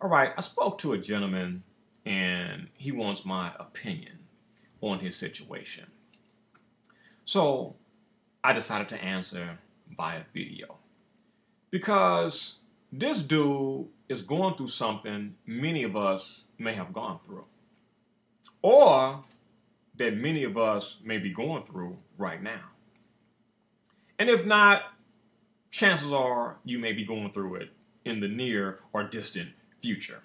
All right, I spoke to a gentleman and he wants my opinion on his situation. So I decided to answer via video because this dude is going through something many of us may have gone through, or that many of us may be going through right now. And if not, chances are you may be going through it in the near or distant future.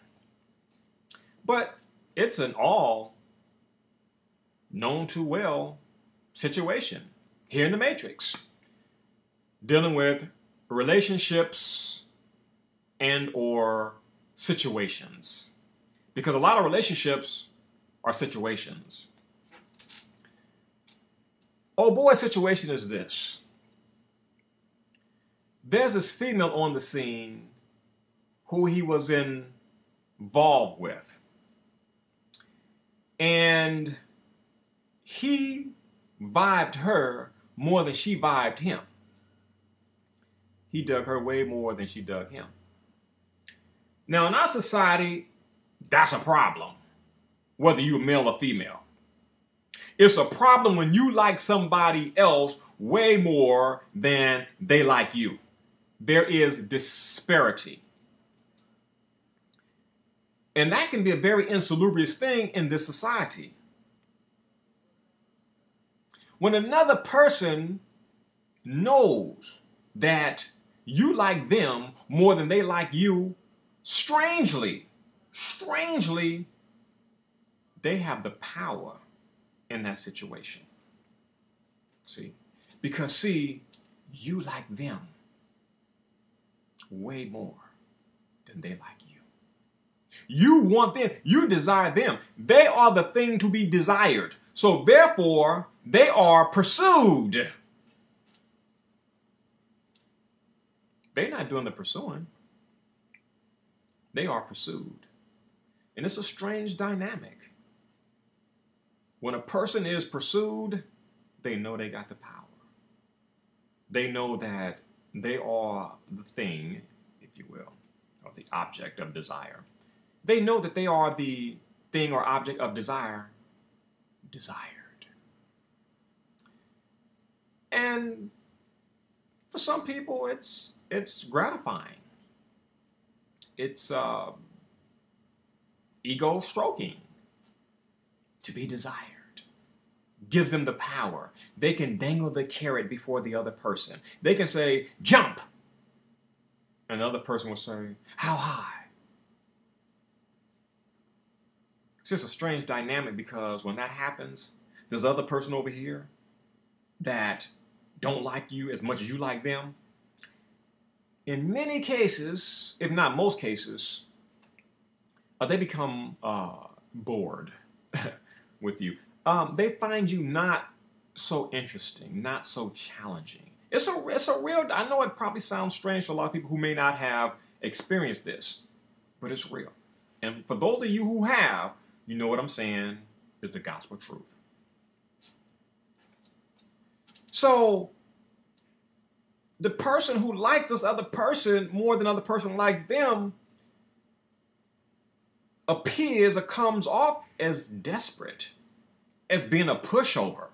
But it's an all known too well situation here in the Matrix, dealing with relationships and or situations, because a lot of relationships are situations. Oh boy, situation is this. There's this female on the scene who he was involved with, and he vibed her more than she vibed him. He dug her way more than she dug him. Now, in our society, that's a problem, whether you're male or female. It's a problem when you like somebody else way more than they like you. There is disparity. And that can be a very insalubrious thing in this society. When another person knows that you like them more than they like you, strangely, they have the power in that situation. See? Because, see, you like them way more than they like you. You want them. You desire them. They are the thing to be desired. So, therefore, they are pursued. They're not doing the pursuing. They are pursued. And it's a strange dynamic. When a person is pursued, they know they got the power. They know that they are the thing, if you will, or the object of desire. They know that they are the thing or object of desire desired. And for some people, it's gratifying. It's ego stroking, to be desired. Gives them the power. They can dangle the carrot before the other person. They can say, jump. And the other person will say, how high? It's just a strange dynamic, because when that happens, there's other person over here that don't like you as much as you like them. In many cases, if not most cases, they become bored with you. They find you not so interesting, not so challenging. It's a real, I know it probably sounds strange to a lot of people who may not have experienced this, but it's real. And for those of you who have, you know what I'm saying is the gospel truth. So, the person who likes this other person more than the other person likes them appears or comes off as desperate, as being a pushover.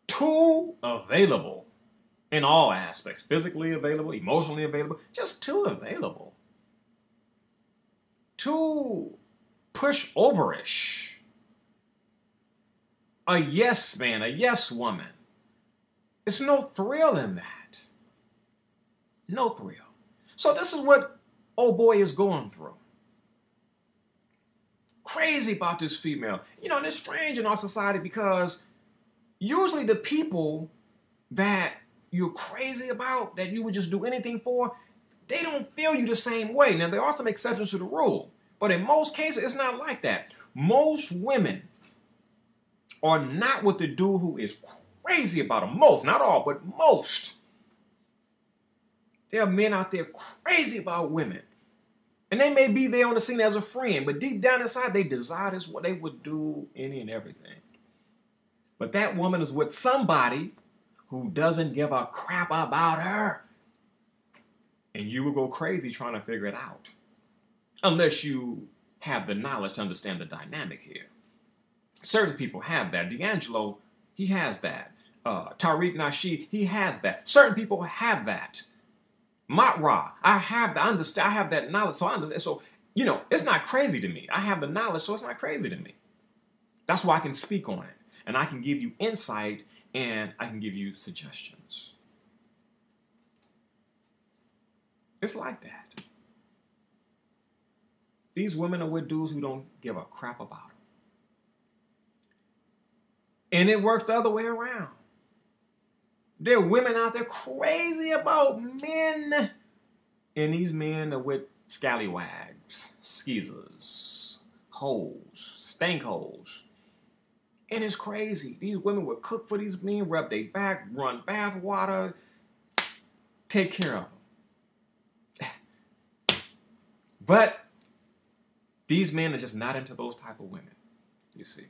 Too available in all aspects. Physically available, emotionally available, just too available. Too pushoverish. A yes man, a yes woman. There's no thrill in that. No thrill. So this is what old boy is going through. Crazy about this female. You know, and it's strange in our society, because usually the people that you're crazy about, that you would just do anything for, they don't feel you the same way. Now, there are some exceptions to the rule, but in most cases, it's not like that. Most women are not with the dude who is crazy about them. Most, not all, but most. There are men out there crazy about women. And they may be there on the scene as a friend, but deep down inside, they desire this, what they would do any and everything. But that woman is with somebody who doesn't give a crap about her. And you will go crazy trying to figure it out. unless you have the knowledge to understand the dynamic here. Certain people have that. D'Angelo, he has that. Tariq Nasheed, he has that. Certain people have that. Matra, I have the understand. I have that knowledge, so I understand. So, you know, it's not crazy to me. I have the knowledge, so it's not crazy to me. That's why I can speak on it, and I can give you insight, and I can give you suggestions. It's like that. These women are with dudes who don't give a crap about them. And it works the other way around. There are women out there crazy about men. And these men are with scallywags, skeezers, hoes, stank hoes. And it's crazy. These women will cook for these men, rub their back, run bath water, take care of them. But these men are just not into those type of women, you see.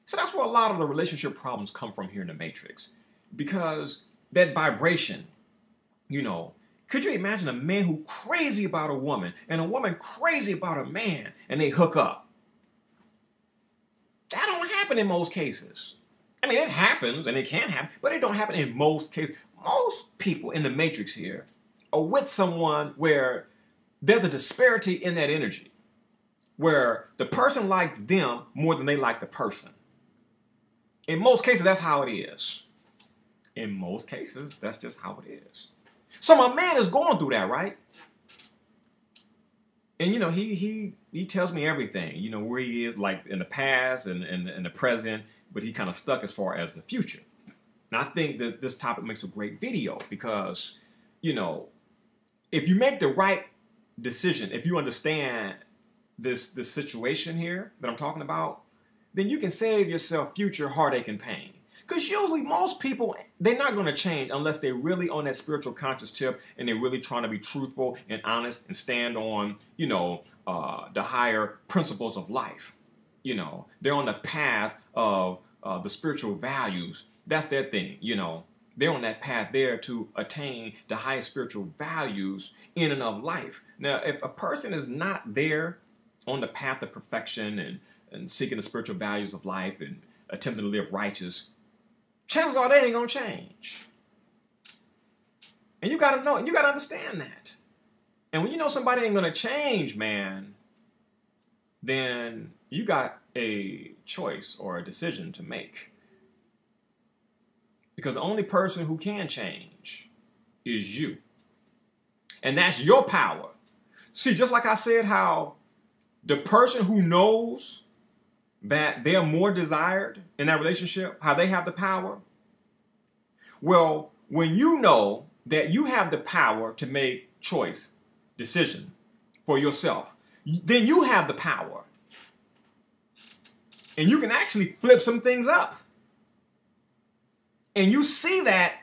So that's where a lot of the relationship problems come from here in the Matrix. Because that vibration, you know, could you imagine a man who crazy about a woman and a woman crazy about a man and they hook up? That don't happen in most cases. I mean, it happens and it can happen, but it don't happen in most cases. Most people in the Matrix here are with someone where there's a disparity in that energy, where the person likes them more than they like the person. In most cases, that's how it is. In most cases, that's just how it is. So my man is going through that, right? And, you know, he tells me everything, you know, where he is, like, in the past and the present, but he kind of stuck as far as the future. And I think that this topic makes a great video because, you know, if you make the right decision, if you understand this situation here that I'm talking about, then you can save yourself future heartache and pain. Because usually most people, they're not going to change unless they're really on that spiritual conscious tip and they're really trying to be truthful and honest and stand on, you know, the higher principles of life. You know, they're on the path of the spiritual values. That's their thing, you know. They're on that path there to attain the highest spiritual values in and of life. Now, if a person is not there on the path of perfection and seeking the spiritual values of life and attempting to live righteous, chances are they ain't gonna change. And you gotta know, and you gotta understand that. And when you know somebody ain't gonna change, man, then you got a choice or a decision to make. Because the only person who can change is you. And that's your power. See, just like I said, how the person who knows that they're more desired in that relationship, how they have the power. Well, when you know that you have the power to make choice, decision for yourself, then you have the power. And you can actually flip some things up. And you see that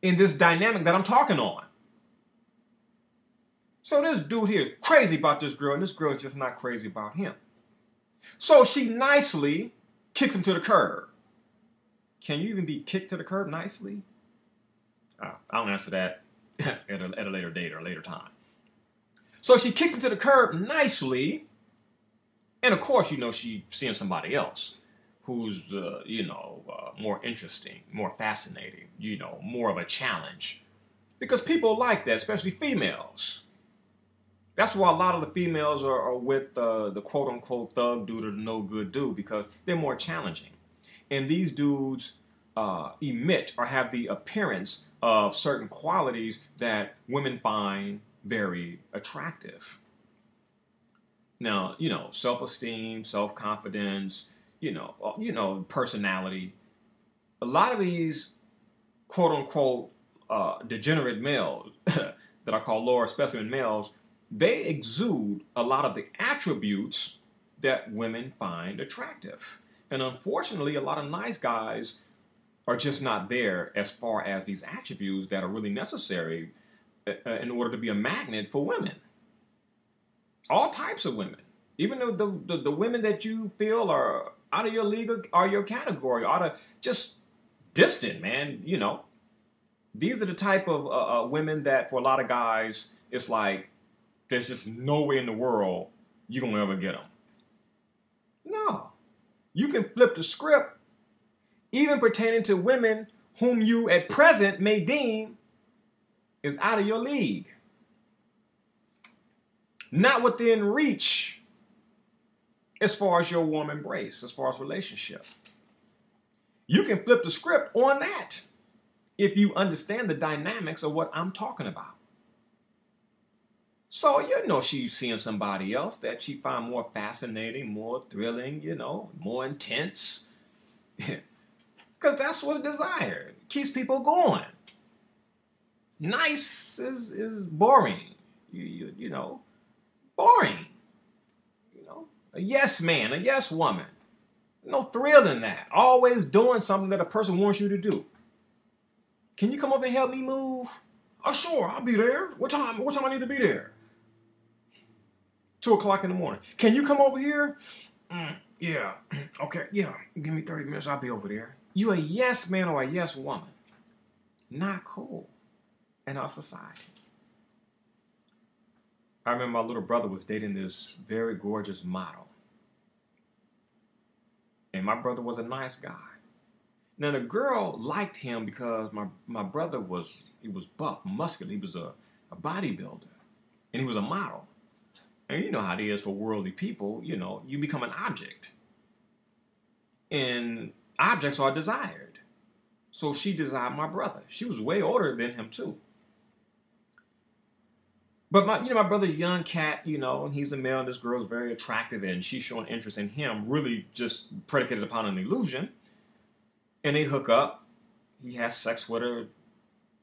in this dynamic that I'm talking on. So this dude here is crazy about this girl, and this girl is just not crazy about him. So she nicely kicks him to the curb. Can you even be kicked to the curb nicely? I'll answer that at a later date or a later time. So she kicks him to the curb nicely. And of course, you know, she's seeing somebody else who's, more interesting, more fascinating, you know, more of a challenge. Because people like that, especially females. That's why a lot of the females are with the quote-unquote thug dude or the no-good dude, because they're more challenging. And these dudes emit or have the appearance of certain qualities that women find very attractive. Now, you know, self-esteem, self-confidence, personality. A lot of these quote-unquote degenerate males that I call lower specimen males, they exude a lot of the attributes that women find attractive. And unfortunately, a lot of nice guys are just not there as far as these attributes that are really necessary in order to be a magnet for women. All types of women. Even the women that you feel are out of your league or your category, are just distant, man. You know, these are the type of women that for a lot of guys, it's like, there's just no way in the world you're going to ever get them. No. You can flip the script, even pertaining to women whom you at present may deem is out of your league. Not within reach as far as your warm embrace, as far as relationship. You can flip the script on that if you understand the dynamics of what I'm talking about. So, you know, she's seeing somebody else that she find more fascinating, more thrilling, you know, more intense. Because that's what's desired. Keeps people going. Nice is boring. You know, boring. You know, a yes man, a yes woman. No thrill in that. Always doing something that a person wants you to do. Can you come over and help me move? Oh, sure, I'll be there. What time I need to be there? 2 o'clock in the morning. Can you come over here? Yeah. Okay, yeah. Give me 30 minutes. I'll be over there. You a yes man or a yes woman. Not cool in our society. I remember my little brother was dating this very gorgeous model. And my brother was a nice guy. Now the girl liked him because my brother was buff, muscular. He was a bodybuilder. And he was a model. And you know how it is for worldly people, you know, you become an object. And objects are desired. So she desired my brother. She was way older than him too. But my brother, young cat, you know, and he's a male and this girl's very attractive and she's showing interest in him, really just predicated upon an illusion. And they hook up. He has sex with her.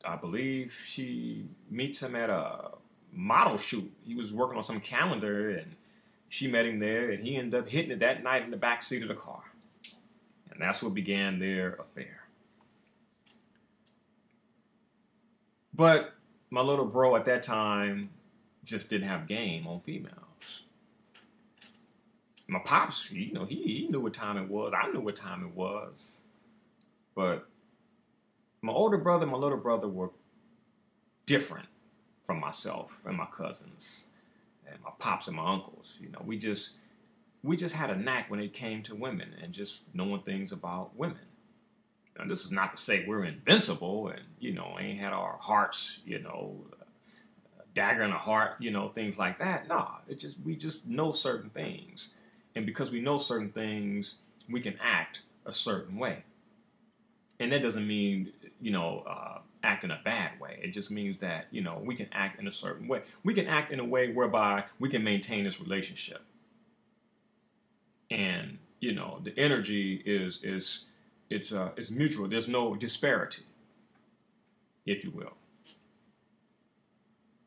I believe she meets him at a model shoot. He was working on some calendar and she met him there and he ended up hitting it that night in the back seat of the car. And that's what began their affair. But my little bro at that time just didn't have game on females. My pops, you know, he knew what time it was. I knew what time it was. But my older brother and my little brother were different from myself and my cousins and my pops and my uncles. You know, we just had a knack when it came to women and just knowing things about women. Now, this is not to say we're invincible and, you know, ain't had our hearts, you know, dagger in the heart, you know, things like that. No, we just know certain things. And because we know certain things, we can act a certain way. And that doesn't mean, you know, act in a bad way. It just means that, you know, we can act in a certain way. We can act in a way whereby we can maintain this relationship. And, you know, the energy is mutual. There's no disparity, if you will.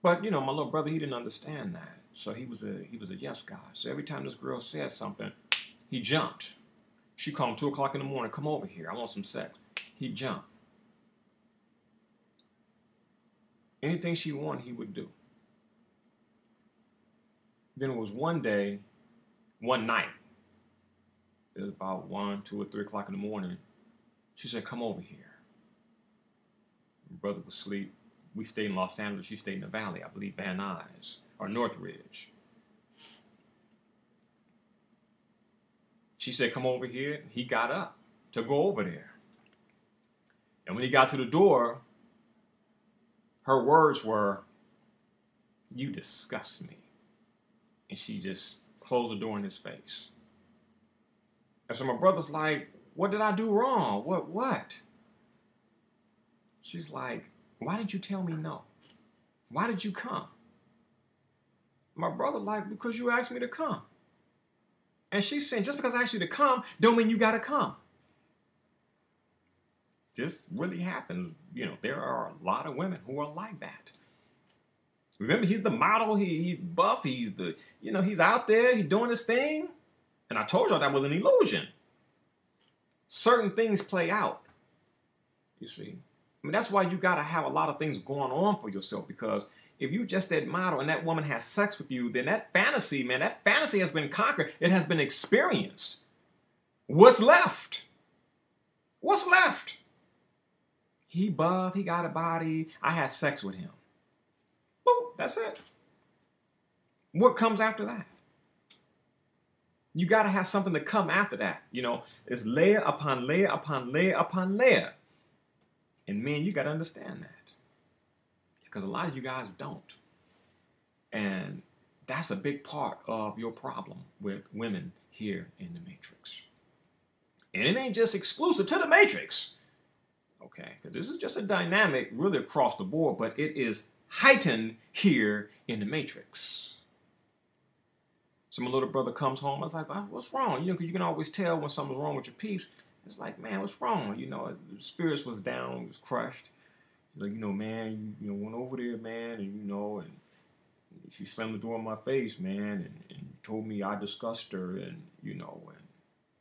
But, you know, my little brother, he didn't understand that. So he was a yes guy. So every time this girl said something, he jumped. She called him 2 o'clock in the morning, come over here, I want some sex. He jumped. Anything she wanted, he would do. Then it was one night, it was about 1, 2, or 3 o'clock in the morning. She said, come over here. My brother was asleep. We stayed in Los Angeles. She stayed in the Valley, I believe Van Nuys or Northridge. She said, come over here. He got up to go over there. And when he got to the door, her words were, you disgust me. And she just closed the door in his face. And so my brother's like, what did I do wrong? What? She's like, why didn't you tell me no? Why did you come? My brother like, because you asked me to come. And she's saying, just because I asked you to come, don't mean you got to come. This really happens. You know, there are a lot of women who are like that. Remember, he's the model. He's buff. He's he's out there. He's doing his thing. And I told y'all that was an illusion. Certain things play out. You see. I mean, that's why you got to have a lot of things going on for yourself, because if you just that model and that woman has sex with you, then that fantasy has been conquered. It has been experienced. What's left? What's left? He buff, he got a body, I had sex with him. Boom, that's it. What comes after that? You got to have something to come after that. You know, it's layer upon layer upon layer upon layer. And men, you got to understand that. Because a lot of you guys don't. And that's a big part of your problem with women here in the Matrix. And it ain't just exclusive to the Matrix. Okay, because this is just a dynamic really across the board, but it is heightened here in the Matrix. So my little brother comes home. I was like, what's wrong? You know, because you can always tell when something's wrong with your peeps. It's like, man, what's wrong? You know, the spirits was down, was crushed. Like, you know, man, you know, went over there, man, and, you know, and she slammed the door in my face, man, and told me I discussed her, and, you know, and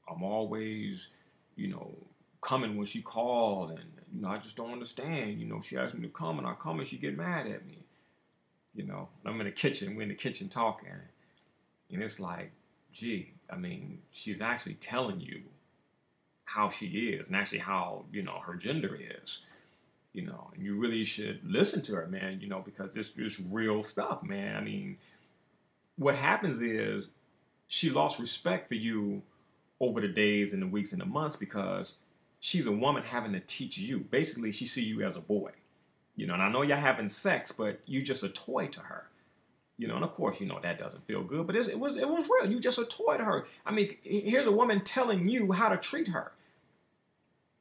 I'm always, you know, coming when she called, and, you know, I just don't understand. You know, she asked me to come, and I come, and she get mad at me. You know, I'm in the kitchen. We're in the kitchen talking. And it's like, gee, I mean, she's actually telling you how she is and actually how, you know, her gender is, you know, and you really should listen to her, man, you know, because this is real stuff, man. I mean, what happens is she lost respect for you over the days and the weeks and the months because she's a woman having to teach you. Basically, she see you as a boy, you know, and I know y'all having sex, but you just a toy to her. You know, and of course, you know, that doesn't feel good, but it was real. You just a toy to her. I mean, here's a woman telling you how to treat her.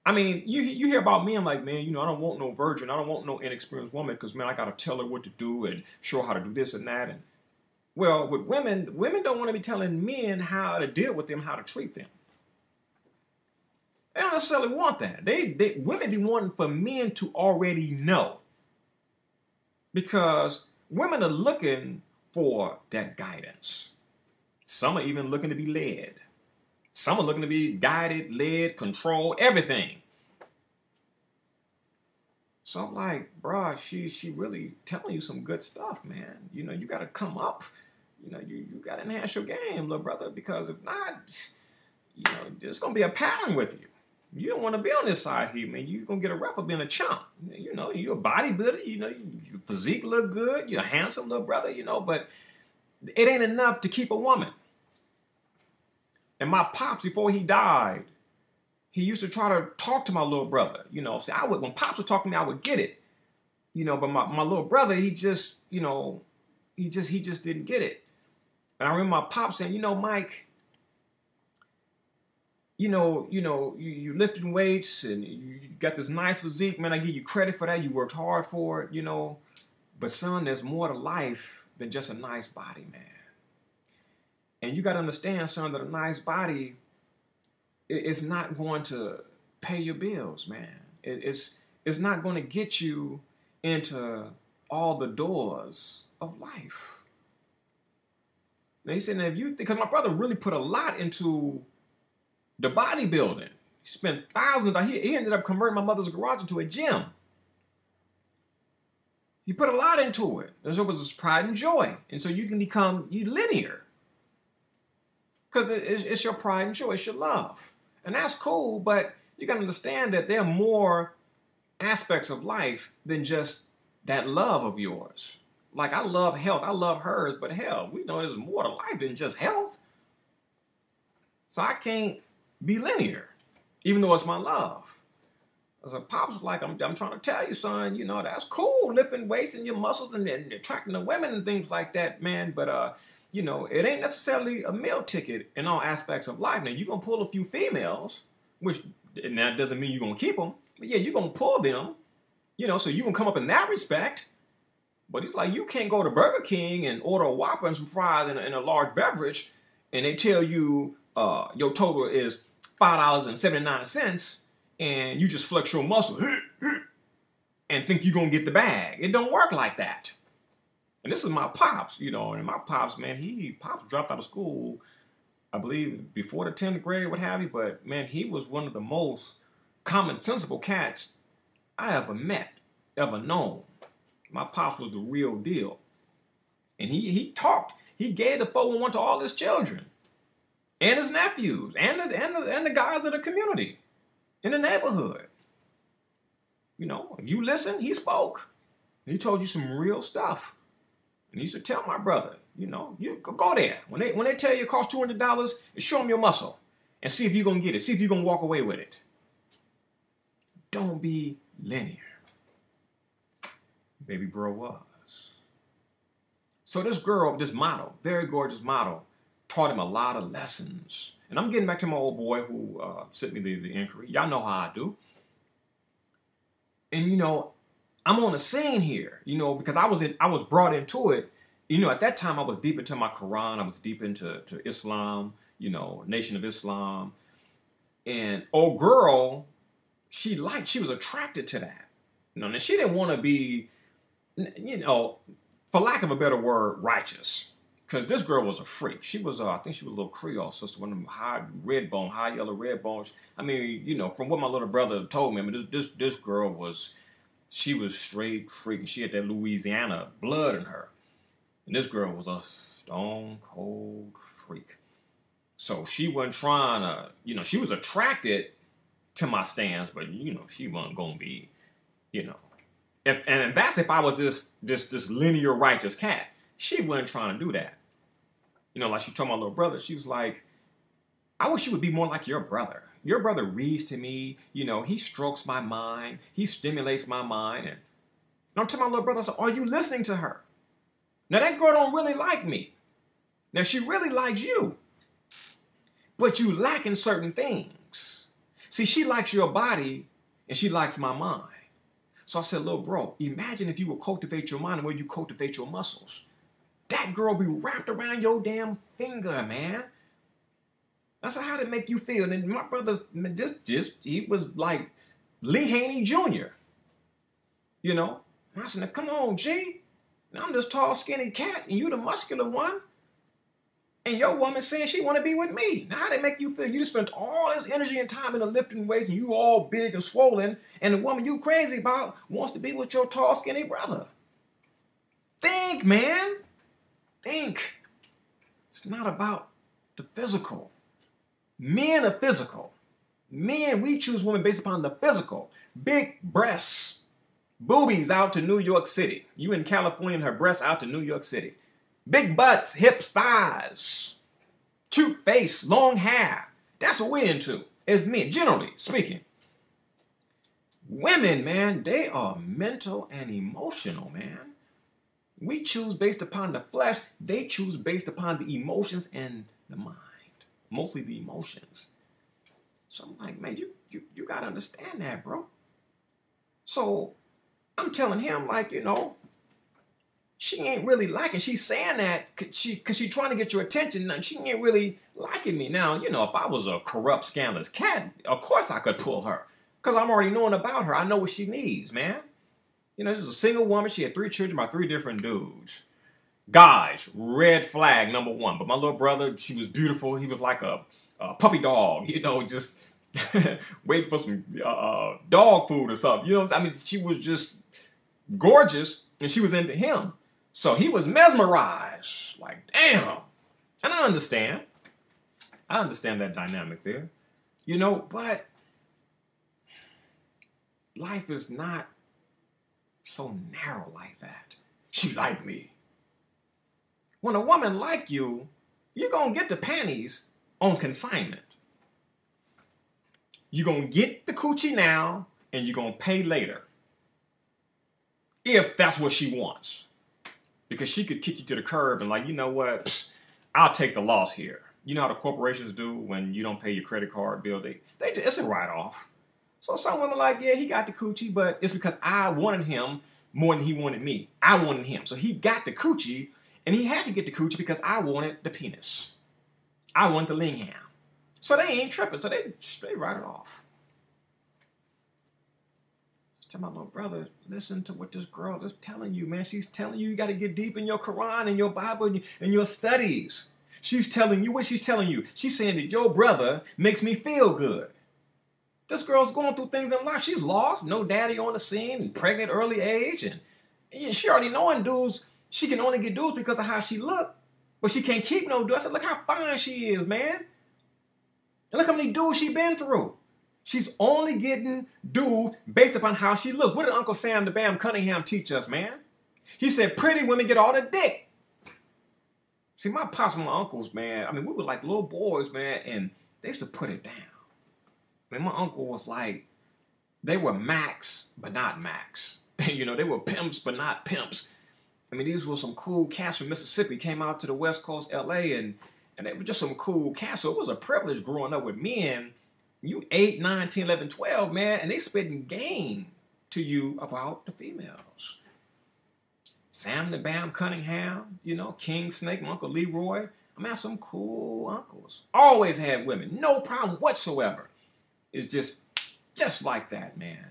I mean, you hear about me, I'm like, man, you know, I don't want no virgin. I don't want no inexperienced woman because, man, I got to tell her what to do and show her how to do this and that. And, well, with women don't want to be telling men how to deal with them, how to treat them. They don't necessarily want that. Women be wanting for men to already know. Because women are looking for that guidance. Some are even looking to be led. Some are looking to be guided, led, controlled, everything. So I'm like, bruh, she really telling you some good stuff, man. You know, you got to come up. You know, you got to enhance your game, little brother, because if not, you know, there's going to be a pattern with you. You don't want to be on this side here, man. You're going to get a rep for being a chump. You know, you're a bodybuilder. You know, your physique look good. You're a handsome little brother, you know, but it ain't enough to keep a woman. And my pops, before he died, he used to try to talk to my little brother. You know, see, when Pops would talk to me, I would get it. You know, but my little brother, he just, you know, he just didn't get it. And I remember my Pops saying, you know, Mike, you lifting weights and you got this nice physique, man. I give you credit for that. You worked hard for it, you know. But son, there's more to life than just a nice body, man. And you got to understand, son, that a nice body is not going to pay your bills, man. It's not going to get you into all the doors of life. Now he said, now if you think, because my brother really put a lot into the bodybuilding. He spent thousands. He ended up converting my mother's garage into a gym. He put a lot into it. And so it was his pride and joy. And so you can become linear. Because it's your pride and joy. It's your love. And that's cool, but you got to understand that there are more aspects of life than just that love of yours. Like, I love health. I love hers, but hell, we know there's more to life than just health. So I can't be linear, even though it's my love. As a Pops was like, I'm trying to tell you, son, you know, that's cool, lifting weights in your muscles and attracting the women and things like that, man. But, you know, it ain't necessarily a meal ticket in all aspects of life. Now, you're going to pull a few females, which and that doesn't mean you're going to keep them. But, yeah, you're going to pull them, you know, so you can come up in that respect. But it's like you can't go to Burger King and order a Whopper and some fries and a large beverage, and they tell you your total is $5.79, and you just flex your muscle and think you're going to get the bag. It don't work like that. And this is my Pops, you know, and my Pops, man, Pops dropped out of school, I believe, before the 10th grade, what have you, but, man, he was one of the most common, sensible cats I ever met, ever known. My Pops was the real deal. And he talked. He gave the 411 to all his children and his nephews and the guys of the community in the neighborhood. You know, if you listen, he spoke. He told you some real stuff. And he used to tell my brother, You know, you go there. When they tell you it costs $200, show them your muscle and see if you're going to get it. See if you're going to walk away with it. Don't be linear. Baby bro was. So this girl, this model, very gorgeous model, taught him a lot of lessons. And I'm getting back to my old boy who sent me the inquiry. Y'all know how I do. And, you know, I'm on the scene here, you know, because I was brought into it. You know, at that time, I was deep into my Quran. I was deep into Islam, you know, Nation of Islam. And old girl, she was attracted to that. You know, and she didn't want to be, you know, for lack of a better word, righteous. Because this girl was a freak. She was, I think she was a little Creole sister, one of them high yellow red bones. I mean, you know, from what my little brother told me, I mean, this girl was, she was straight freak. She had that Louisiana blood in her. And this girl was a stone cold freak. So she wasn't trying to, you know, she was attracted to my stance, but, you know, she wasn't going to be, you know. And that's if I was this linear righteous cat. She wasn't trying to do that. You know, like she told my little brother, she was like, I wish you would be more like your brother. Your brother reads to me, you know, he strokes my mind, he stimulates my mind. And I'm telling my little brother, I said, are you listening to her? Now that girl don't really like me. Now she really likes you. But you lacking certain things. See, she likes your body and she likes my mind. So I said, little bro, imagine if you would cultivate your mind the way you cultivate your muscles. That girl be wrapped around your damn finger, man. I said, how'd it make you feel? And then my brother's, he was like Lee Haney Jr. You know? And I said, now come on, G. Now I'm this tall, skinny cat, and you the muscular one. And your woman saying she want to be with me. Now, how'd it make you feel? You just spent all this energy and time in the lifting weights, and you all big and swollen, and the woman you crazy about wants to be with your tall, skinny brother. Think, man. Think. It's not about the physical. Men are physical. Men, we choose women based upon the physical. Big breasts, boobies out to New York City. You in California and her breasts out to New York City. Big butts, hips, thighs, cute face, long hair. That's what we're into as men, generally speaking. Women, man, they are mental and emotional, man. We choose based upon the flesh. They choose based upon the emotions and the mind. Mostly the emotions. So I'm like, man, you got to understand that, bro. So I'm telling him, like, you know, she ain't really liking. She's saying that because she's trying to get your attention. And she ain't really liking me. Now, you know, if I was a corrupt, scandalous cat, of course I could pull her. Because I'm already knowing about her. I know what she needs, man. You know, this is a single woman. She had 3 children by 3 different dudes. Guys, red flag, #1. But my little brother, she was beautiful. He was like a puppy dog, you know, just waiting for some dog food or something. You know what I'm saying? I mean, she was just gorgeous, and she was into him. So he was mesmerized. Like, damn. And I understand. I understand that dynamic there. You know, but life is not so narrow like that. She liked me. When a woman like you, you're going to get the panties on consignment. You're going to get the coochie now, and you're going to pay later. If that's what she wants. Because she could kick you to the curb and like, you know what? I'll take the loss here. You know how the corporations do when you don't pay your credit card bill? It's a write-off. So some women are like, yeah, he got the coochie, but it's because I wanted him more than he wanted me. I wanted him. So he got the coochie, and he had to get the coochie because I wanted the penis. I wanted the lingham. So they ain't tripping. So they write it off. Tell my little brother, listen to what this girl is telling you, man. She's telling you got to get deep in your Quran and your Bible and your studies. She's telling you what she's telling you. She's saying that your brother makes me feel good. This girl's going through things in life. She's lost, no daddy on the scene, and pregnant early age. And she already knowing dudes, she can only get dudes because of how she look. But she can't keep no dude. I said, look how fine she is, man. And look how many dudes she been through. She's only getting dudes based upon how she look. What did Uncle Sam the Bam Cunningham teach us, man? He said pretty women get all the dick. See, my pops and my uncles, man, I mean, we were like little boys, man, and they used to put it down. I mean, my uncle was like, they were Macs, but not Macs. You know, they were pimps, but not pimps. I mean, these were some cool cats from Mississippi, came out to the West Coast, LA, and they were just some cool cats. So it was a privilege growing up with men. You 8, 9, 10, 11, 12, man, and they spitting game to you about the females. Sam the Bam Cunningham, you know, King Snake, my Uncle Leroy. I mean, some cool uncles. Always had women, no problem whatsoever. It's just like that, man.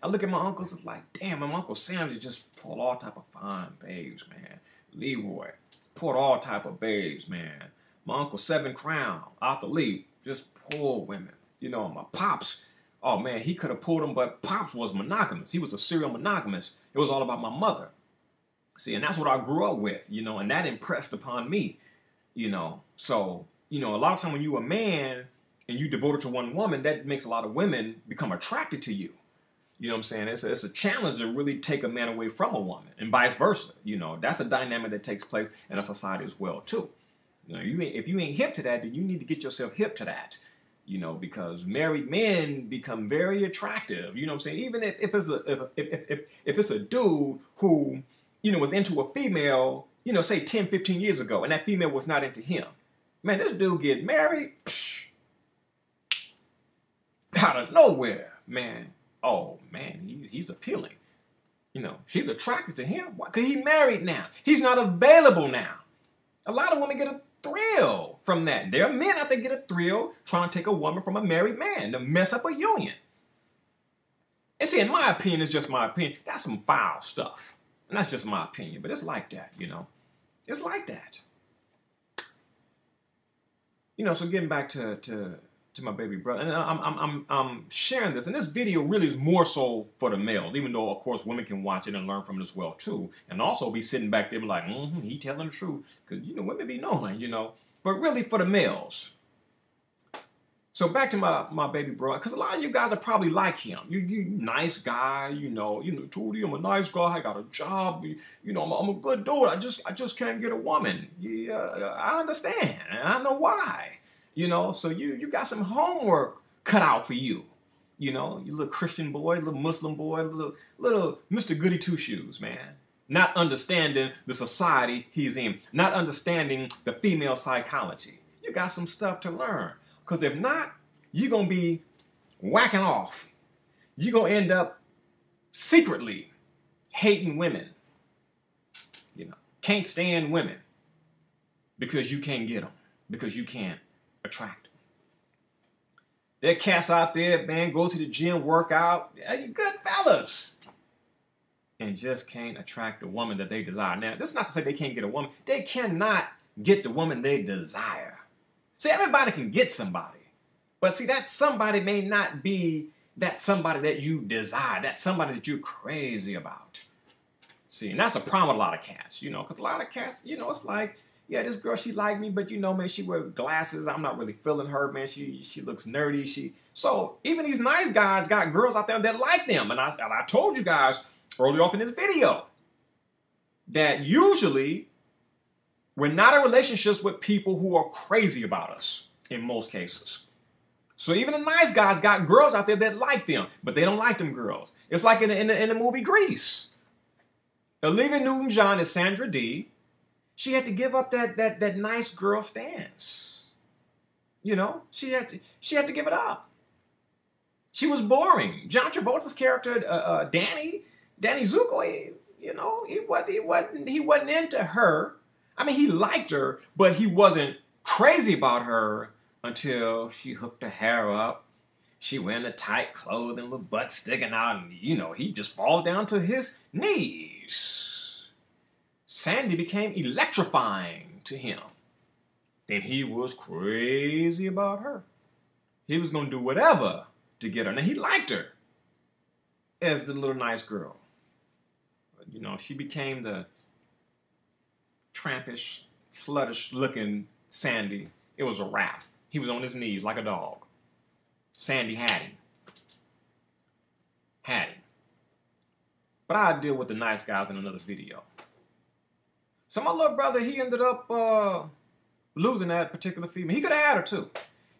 I look at my uncles, it's like, damn, my Uncle Sam's just pulled all type of fine babes, man. Leroy pulled all type of babes, man. My Uncle Seven Crown, Arthur Lee, just pulled women. You know, my Pops, oh man, he could have pulled them, but Pops was monogamous. He was a serial monogamous. It was all about my mother. See, and that's what I grew up with, you know, and that impressed upon me, you know. So, you know, a lot of time when you're a man and you devoted to one woman, that makes a lot of women become attracted to you. You know what I'm saying? It's a challenge to really take a man away from a woman and vice versa. You know, that's a dynamic that takes place in a society as well, too. You know, if you ain't hip to that, then you need to get yourself hip to that. You know, because married men become very attractive. You know what I'm saying? Even if it's a dude who, you know, was into a female, you know, say 10, 15 years ago, and that female was not into him. Man, this dude get married, out of nowhere, man. Oh, man, he's appealing. You know, she's attracted to him. Why? Because he's married now. He's not available now. A lot of women get a thrill from that. There are men out there get a thrill trying to take a woman from a married man to mess up a union. And see, in my opinion, it's just my opinion. That's some foul stuff. And that's just my opinion. But it's like that, you know. It's like that. You know, so getting back to my baby brother, and I'm sharing this, and this video really is more so for the males, even though of course women can watch it and learn from it as well too, and also be sitting back there like, he telling the truth, because you know women be knowing, you know, but really for the males. So back to my baby brother, because a lot of you guys are probably like him. You nice guy, you know, Tootie, I'm a nice guy, I got a job, you know, I'm a good dude. I just can't get a woman. Yeah, I understand, and I know why. You know, so you got some homework cut out for you. You know, you little Christian boy, little Muslim boy, little Mr. Goody Two Shoes, man. Not understanding the society he's in, not understanding the female psychology. You got some stuff to learn. Because if not, you're going to be whacking off. You're going to end up secretly hating women. You know, can't stand women because you can't get them, because you can't attract them. There are cats out there, man, go to the gym, work out. Yeah, you good fellas. And just can't attract the woman that they desire. Now, this is not to say they can't get a woman. They cannot get the woman they desire. See, everybody can get somebody. But see, that somebody may not be that somebody that you desire, that somebody that you're crazy about. See, and that's a problem with a lot of cats, you know, because a lot of cats, you know, it's like, yeah, this girl, she like me, but you know, man, she wear glasses. I'm not really feeling her, man. She looks nerdy. So even these nice guys got girls out there that like them. And I told you guys early off in this video that usually we're not in relationships with people who are crazy about us in most cases. So even the nice guys got girls out there that like them, but they don't like them girls. It's like in the movie Grease. Olivia Newton-John is Sandra Dee. She had to give up that nice girl stance. You know, she had to give it up. She was boring. John Travolta's character, Danny Zuko, he wasn't into her. I mean, he liked her, but he wasn't crazy about her until she hooked her hair up. She wearing the tight clothing, the butt sticking out, and you know, he just falls down to his knees. Sandy became electrifying to him. And he was crazy about her. He was going to do whatever to get her. Now, he liked her as the little nice girl. But, you know, she became the trampish, sluttish looking Sandy. It was a wrap. He was on his knees like a dog. Sandy had him. But I'll deal with the nice guys in another video. So my little brother, he ended up losing that particular female. He could have had her too.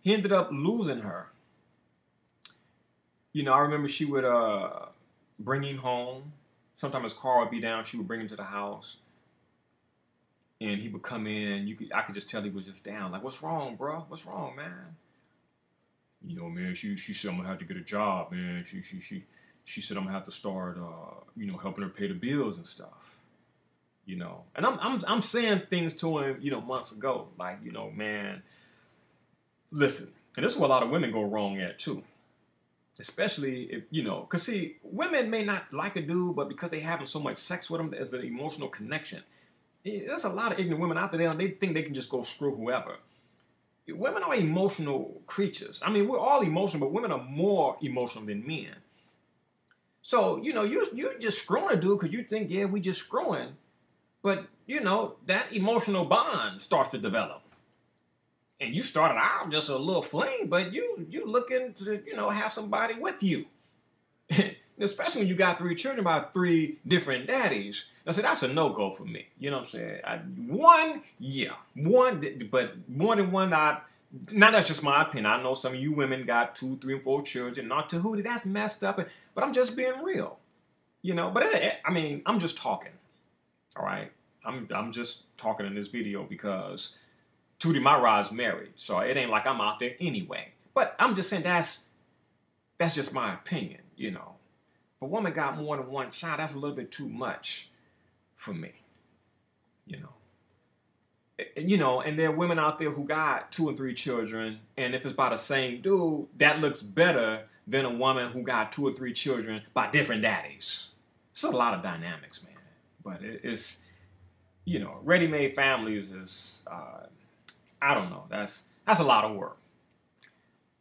He ended up losing her. You know, I remember she would bring him home. Sometimes his car would be down. She would bring him to the house. And he would come in. I could just tell he was just down. Like, what's wrong, bro? What's wrong, man? You know, man, she said I'm gonna have to get a job, man. She said I'm gonna have to start, you know, helping her pay the bills and stuff. You know, and I'm saying things to him, you know, months ago, like, you know, man, listen. And this is where a lot of women go wrong at too. Especially if, you know, because see, women may not like a dude, but because they having so much sex with him, there's an emotional connection. There's a lot of ignorant women out there, and they think they can just go screw whoever. Women are emotional creatures. I mean, we're all emotional, but women are more emotional than men. So, you know, you just screwing a dude because you think, yeah, we just screwing. But, you know, that emotional bond starts to develop. And you started out just a little fling, but you looking to, you know, have somebody with you. Especially when you got 3 children by 3 different daddies. I said, that's a no-go for me. You know what I'm saying? But more than one, now that's just my opinion. I know some of you women got 2, 3, and 4 children. Not Djehuty, that's messed up. But I'm just being real. You know, but I mean, I'm just talking. All right? I'm just talking in this video because Tootie, my rod's married. So it ain't like I'm out there anyway. But I'm just saying that's just my opinion, you know. If a woman got more than 1 child, that's a little bit too much for me, you know. You know, and there are women out there who got 2 and 3 children, and if it's by the same dude, that looks better than a woman who got 2 or 3 children by different daddies. It's a lot of dynamics, man. But it's, you know, ready-made families is, I don't know. That's a lot of work.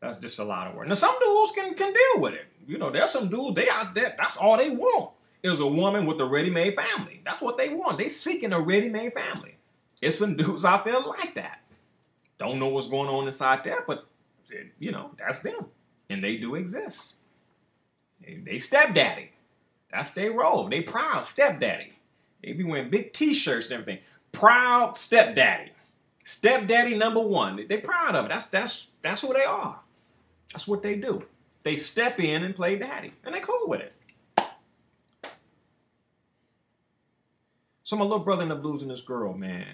That's just a lot of work. Now, some dudes can deal with it. You know, there's some dudes, they out there, that's all they want is a woman with a ready-made family. That's what they want. They seeking a ready-made family. There's some dudes out there like that. Don't know what's going on inside there, but, you know, that's them. And they do exist. They stepdaddy. That's their role. They proud stepdaddy. They be wearing big T-shirts and everything. Proud stepdaddy. Stepdaddy #1. They proud of it. That's who they are. That's what they do. They step in and play daddy. And they cool with it. So my little brother ended up losing this girl, man.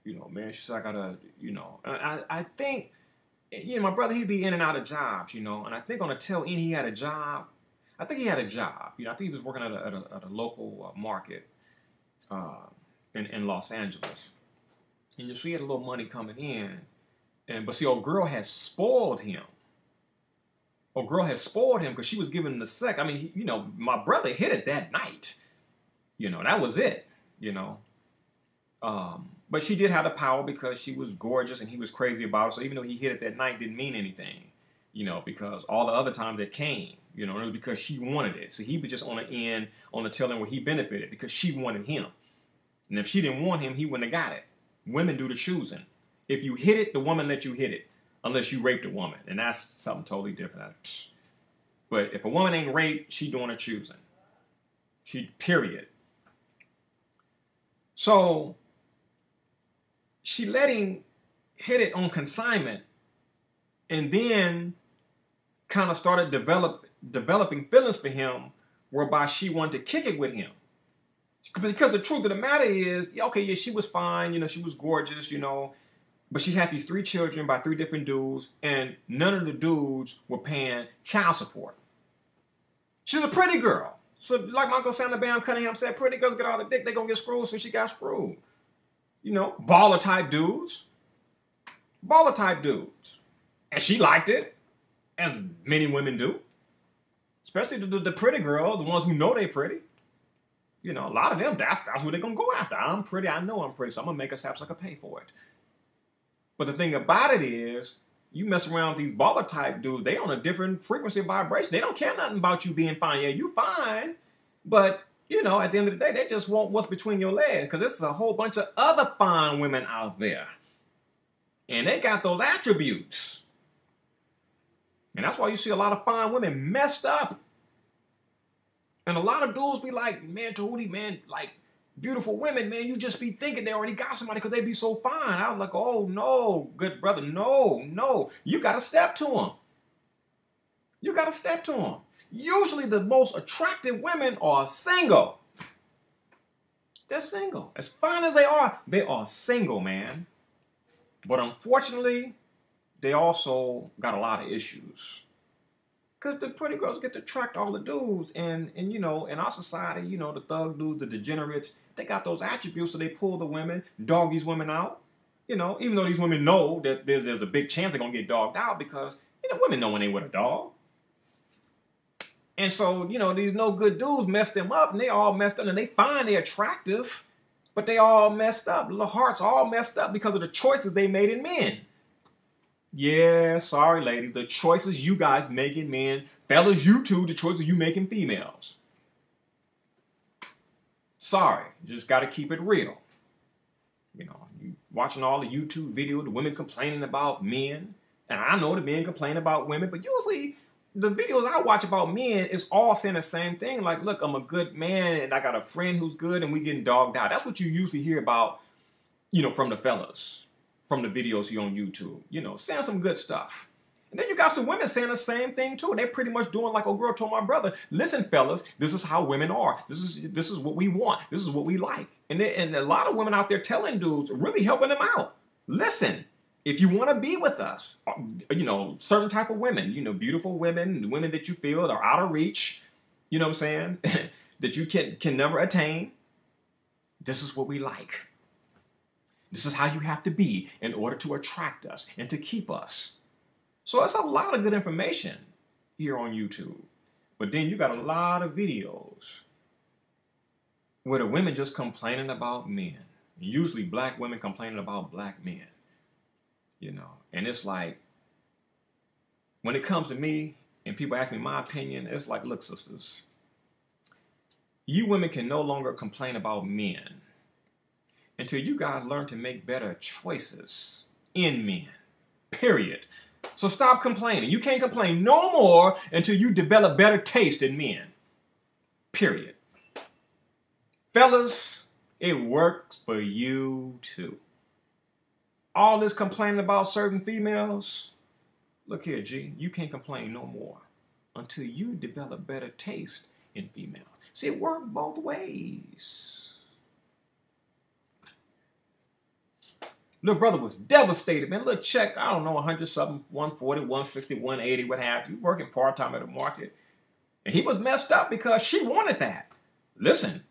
You know, man, she said, I gotta, you know. I think, you know, my brother, he'd be in and out of jobs, you know. And I think on the tail end, he had a job. I think he had a job. You know, I think he was working at a local market in Los Angeles. And you see, he had a little money coming in. But see, old girl had spoiled him. Old girl had spoiled him because she was giving him the sex. I mean, you know, my brother hit it that night. You know, that was it. You know. But she did have the power because she was gorgeous and he was crazy about it. So even though he hit it that night, didn't mean anything. You know, because all the other times it came, you know, it was because she wanted it. So he was just on the end, on the tail end where he benefited because she wanted him. And if she didn't want him, he wouldn't have got it. Women do the choosing. If you hit it, the woman lets you hit it. Unless you raped a woman. And that's something totally different. But if a woman ain't raped, she doing the choosing. Period. So she let him hit it on consignment. And then kind of started developing feelings for him, whereby she wanted to kick it with him. Because the truth of the matter is, okay, yeah, she was fine, you know, she was gorgeous, you know, but she had these 3 children by 3 different dudes, and none of the dudes were paying child support. She's a pretty girl. So like my Uncle Santa Bam Cunningham said, pretty girls get all the dick, they gonna get screwed, so she got screwed. You know, baller type dudes. Baller type dudes. And she liked it, as many women do. Especially the pretty girls, the ones who know they pretty. You know, a lot of them, that's what they're going to go after. I'm pretty, I know I'm pretty, so I'm going to make a sapsucker pay for it. But the thing about it is, you mess around with these baller type dudes, they on a different frequency of vibration. They don't care nothing about you being fine. Yeah, you fine. But, you know, at the end of the day, they just want what's between your legs. Because there's a whole bunch of other fine women out there. And they got those attributes. And that's why you see a lot of fine women messed up. And a lot of dudes be like, man, Djehuty, man, like, Beautiful women, man, you just be thinking they already got somebody because they be so fine. I was like, oh, no, good brother, no, no. You got to step to them. You got to step to them. Usually the most attractive women are single. They're single. As fine as they are single, man. But unfortunately, they also got a lot of issues. Because the pretty girls get to attract all the dudes. And you know, in our society, you know, the thug dudes, the degenerates, they got those attributes, so they pull the women, dog these women out. You know, even though these women know that there's a big chance they're going to get dogged out because, you know, women know when they with a dog. And so, you know, these no good dudes mess them up, and they all messed up, and they find they're attractive, but they all messed up. The hearts all messed up because of the choices they made in men. Yeah, sorry, ladies. The choices you guys make in men. Fellas, you too, the choices you make in females. Sorry. Just got to keep it real. You know, you watching all the YouTube videos, the women complaining about men. And I know the men complain about women, but usually the videos I watch about men is all saying the same thing. Like, look, I'm a good man and I got a friend who's good and we getting dogged out. That's what you usually hear about, you know, from the fellas, from the videos here on YouTube, you know, saying some good stuff. And then you got some women saying the same thing too. They're pretty much doing like a girl told my brother, listen, fellas, this is how women are. This is what we want. This is what we like. And a lot of women out there telling dudes, really helping them out. Listen. If you want to be with us, you know, certain type of women, you know, beautiful women, women that you feel are out of reach, you know what I'm saying, that you can never attain, this is what we like. This is how you have to be in order to attract us and to keep us. So it's a lot of good information here on YouTube. But then you got a lot of videos where the women just complaining about men. Usually black women complaining about black men. You know, and it's like, when it comes to me and people ask me my opinion, it's like, look, sisters, you women can no longer complain about men until you guys learn to make better choices in men, period. So stop complaining. You can't complain no more until you develop better taste in men, period. Fellas, it works for you too. All this complaining about certain females, look here, G, you can't complain no more until you develop better taste in females. See, it works both ways. Little brother was devastated, man. Little check, I don't know, 100-something, 140, 160, 180, what have you, working part-time at a market. And he was messed up because she wanted that. Listen,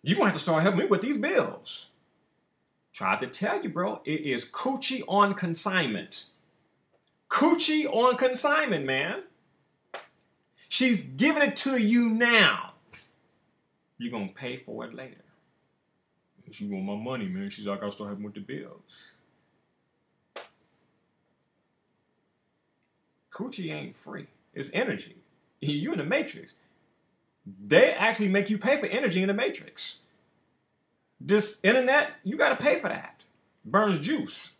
you're going to have to start helping me with these bills. Tried to tell you, bro, it is coochie on consignment. Coochie on consignment, man. She's giving it to you now. You're going to pay for it later. She want my money, man. She's like, I gotta start helping with the bills. Coochie ain't free. It's energy. You in the Matrix. They actually make you pay for energy in the Matrix. This internet, you got to pay for that. Burns juice.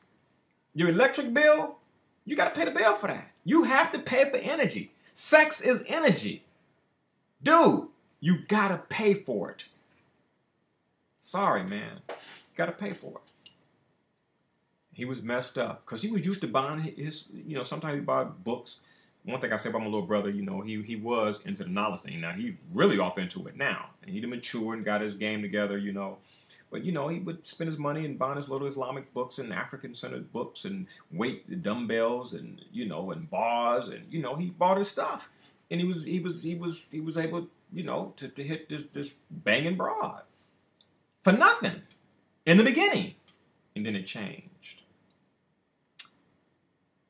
Your electric bill, you got to pay the bill for that. You have to pay for energy. Sex is energy. Dude, you got to pay for it. Sorry, man. You got to pay for it. He was messed up because he was used to buying his, you know, sometimes he buy books. One thing I say about my little brother, you know, he was into the knowledge thing. Now, he's really off into it now. And he matured and got his game together, you know. But, you know, he would spend his money and buying his little Islamic books and African-centered books and weight dumbbells and, you know, and bars. And, you know, he bought his stuff. And he was able, you know, to hit this banging broad. For nothing. In the beginning. And then it changed.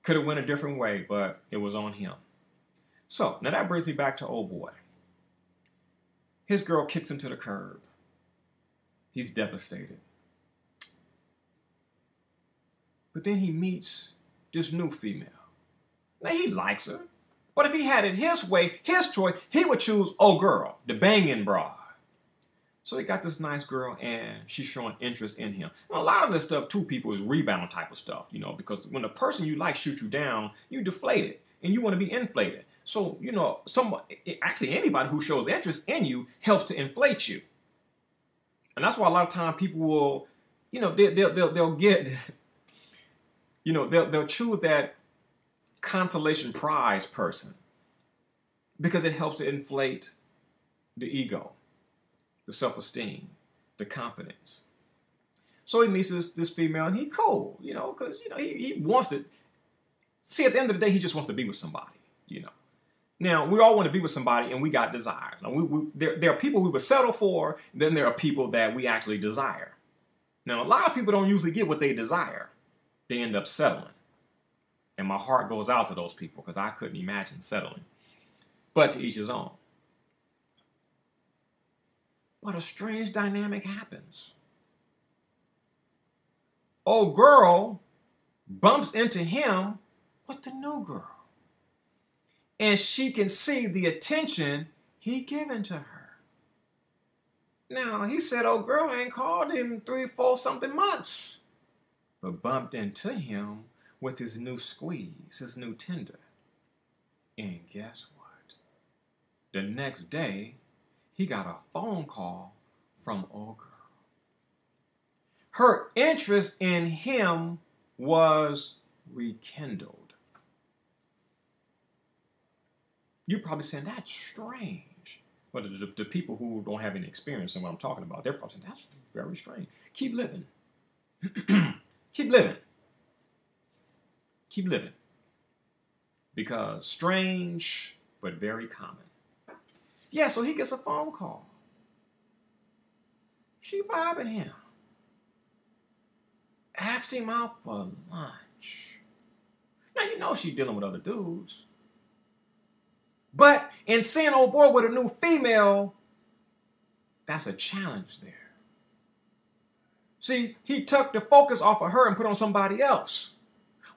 Could have went a different way, but it was on him. So, now that brings me back to old boy. His girl kicks him to the curb. He's devastated. But then he meets this new female. Now, he likes her. But if he had it his way, his choice, he would choose, oh girl, the banging broad. So he got this nice girl, and she's showing interest in him. And a lot of this stuff, too, people, is rebound type of stuff, you know, because when the person you like shoots you down, you deflate it, and you want to be inflated. So, you know, actually anybody who shows interest in you helps to inflate you. And that's why a lot of times people will, you know, they'll get, you know, they'll choose that consolation prize person because it helps to inflate the ego, the self-esteem, the confidence. So he meets this female, and he cool, you know, because, you know, he wants to, see, at the end of the day, he just wants to be with somebody, you know. Now, we all want to be with somebody, and we got desires. Now, there are people we would settle for, then there are people that we actually desire. Now, a lot of people don't usually get what they desire. They end up settling. And my heart goes out to those people because I couldn't imagine settling. But to each his own. But a strange dynamic happens. Old girl bumps into him with the new girl. And she can see the attention he given to her. Now, he said, old girl ain't called him 3, 4 something months. But bumped into him with his new squeeze, his new Tinder. And guess what? The next day, he got a phone call from old girl. Her interest in him was rekindled. You're probably saying, that's strange. But the people who don't have any experience in what I'm talking about, they're probably saying, that's very strange. Keep living. Keep living. Keep living. Because strange, but very common. Yeah, so he gets a phone call. She vibing him. Asked him out for lunch. Now, you know she's dealing with other dudes. But in seeing old boy with a new female, that's a challenge there. See, he took the focus off of her and put on somebody else.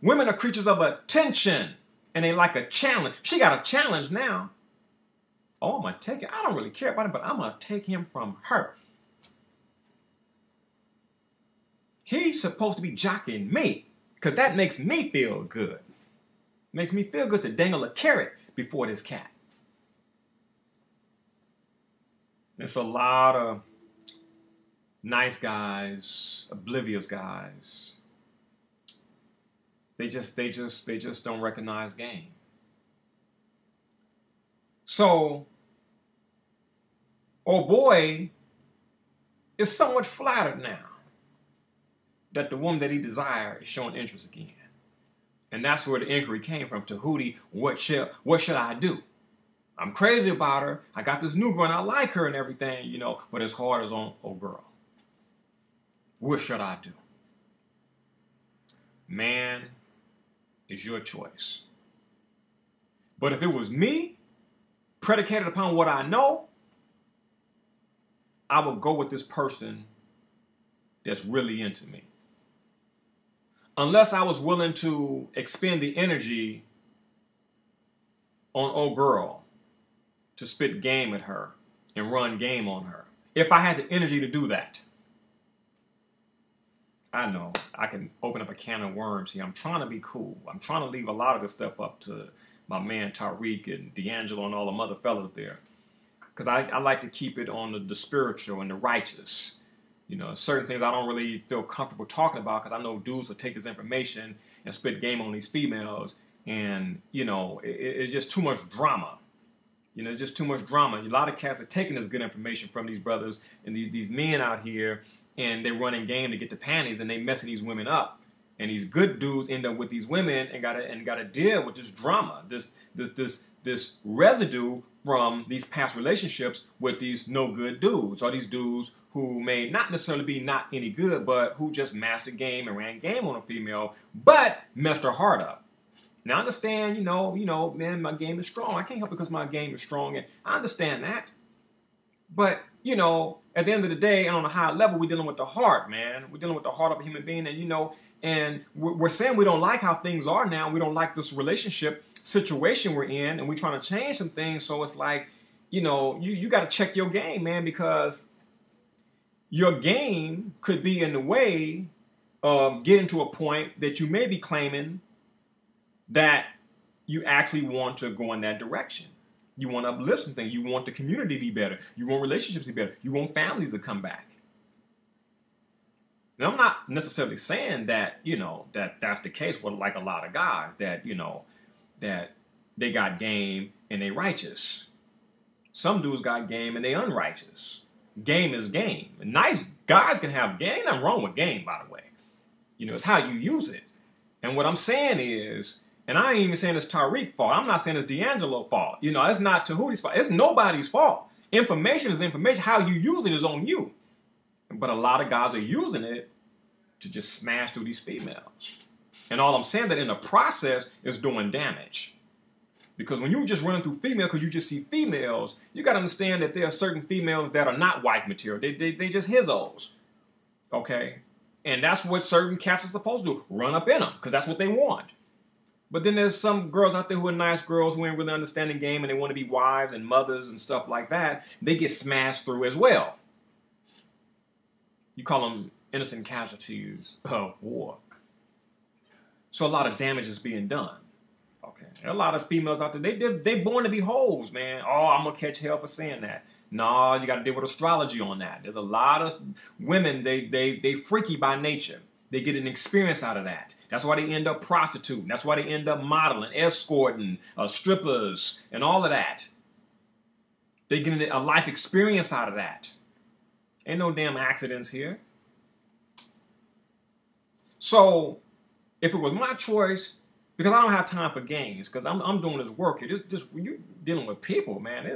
Women are creatures of attention, and they like a challenge. She got a challenge now. Oh, I'm going to take it. I don't really care about it, but I'm going to take him from her. He's supposed to be jockeying me, because that makes me feel good. Makes me feel good to dangle a carrot before this cat. There's a lot of nice guys, oblivious guys. They just don't recognize game. So, oh boy is somewhat flattered now that the woman that he desired is showing interest again. And that's where the inquiry came from. Djehuty, what should I do? I'm crazy about her. I got this new girl and I like her and everything, you know, but his heart is on old girl. What should I do? Man, it's your choice. But if it was me, predicated upon what I know, I would go with this person that's really into me. Unless I was willing to expend the energy on old girl to spit game at her and run game on her. If I had the energy to do that. I know, I can open up a can of worms here. I'm trying to be cool. I'm trying to leave a lot of this stuff up to my man Tariq and D'Angelo and all them other fellas there. Because I like to keep it on the spiritual and the righteous. You know, certain things I don't really feel comfortable talking about because I know dudes will take this information and spit game on these females. And, you know, it's just too much drama. You know, it's just too much drama. A lot of cats are taking this good information from these brothers and these men out here, and they're running game to get the panties, and they messing these women up. And these good dudes end up with these women and gotta deal with this drama, this residue from these past relationships with these no good dudes, or these dudes who may not necessarily be not any good, but who just mastered game and ran game on a female, but messed her heart up. Now I understand, you know, man, my game is strong. I can't help it because my game is strong, and I understand that. But, you know, at the end of the day, and on a high level, we're dealing with the heart, man. We're dealing with the heart of a human being, and, you know, and we're saying we don't like how things are now. We don't like this relationship situation we're in, and we're trying to change some things. So it's like, you know, you got to check your game, man, because your game could be in the way of getting to a point that you may be claiming that you actually want to go in that direction. You want to uplift some things. You want the community to be better. You want relationships to be better. You want families to come back. Now, I'm not necessarily saying that, that's the case with like a lot of guys that, that they got game and they righteous. Some dudes got game and they unrighteous. Game is game. Nice guys can have game. Ain't nothing wrong with game, by the way. It's how you use it. And what I'm saying is, and I ain't even saying it's Tariq's fault. I'm not saying it's D'Angelo's fault. It's not Djehuty's fault. It's nobody's fault. Information is information. How you use it is on you. But a lot of guys are using it to just smash through these females. And all I'm saying that in the process is doing damage. Because when you're just running through females because you just see females, you got to understand that there are certain females that are not wife material. They just hizzos. Okay? And that's what certain cats are supposed to do. Run up in them because that's what they want. But then there's some girls out there who are nice girls who ain't really understanding game and they want to be wives and mothers and stuff like that. They get smashed through as well. You call them innocent casualties of war. So a lot of damage is being done. Okay. There are a lot of females out there. They born to be hoes, man. Oh, I'm going to catch hell for saying that. No, you got to deal with astrology on that. There's a lot of women, they freaky by nature. They get an experience out of that. That's why they end up prostituting. That's why they end up modeling, escorting, strippers, and all of that. They get a life experience out of that. Ain't no damn accidents here. So, if it was my choice, because I don't have time for games, because I'm doing this work here. When you're dealing with people, man,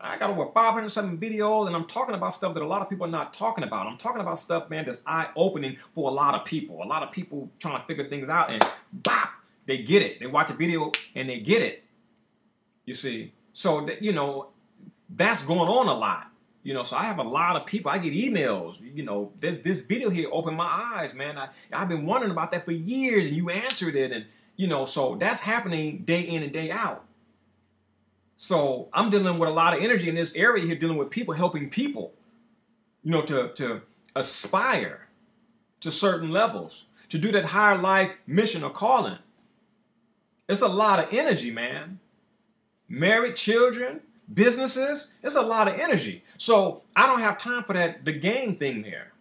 I got over 507 videos, and I'm talking about stuff that a lot of people are not talking about. I'm talking about stuff, man, that's eye-opening for a lot of people. A lot of people trying to figure things out, and bop, they get it. They watch a video, and they get it. You see? So, that's going on a lot. So I have a lot of people. I get emails. This video here opened my eyes, man. I've been wondering about that for years, and you answered it. And, so that's happening day in and day out. So I'm dealing with a lot of energy in this area here, dealing with people, helping people, to aspire to certain levels, to do that higher life mission or calling. It's a lot of energy, man. Married, children, businesses, it's a lot of energy. So I don't have time for the game thing there,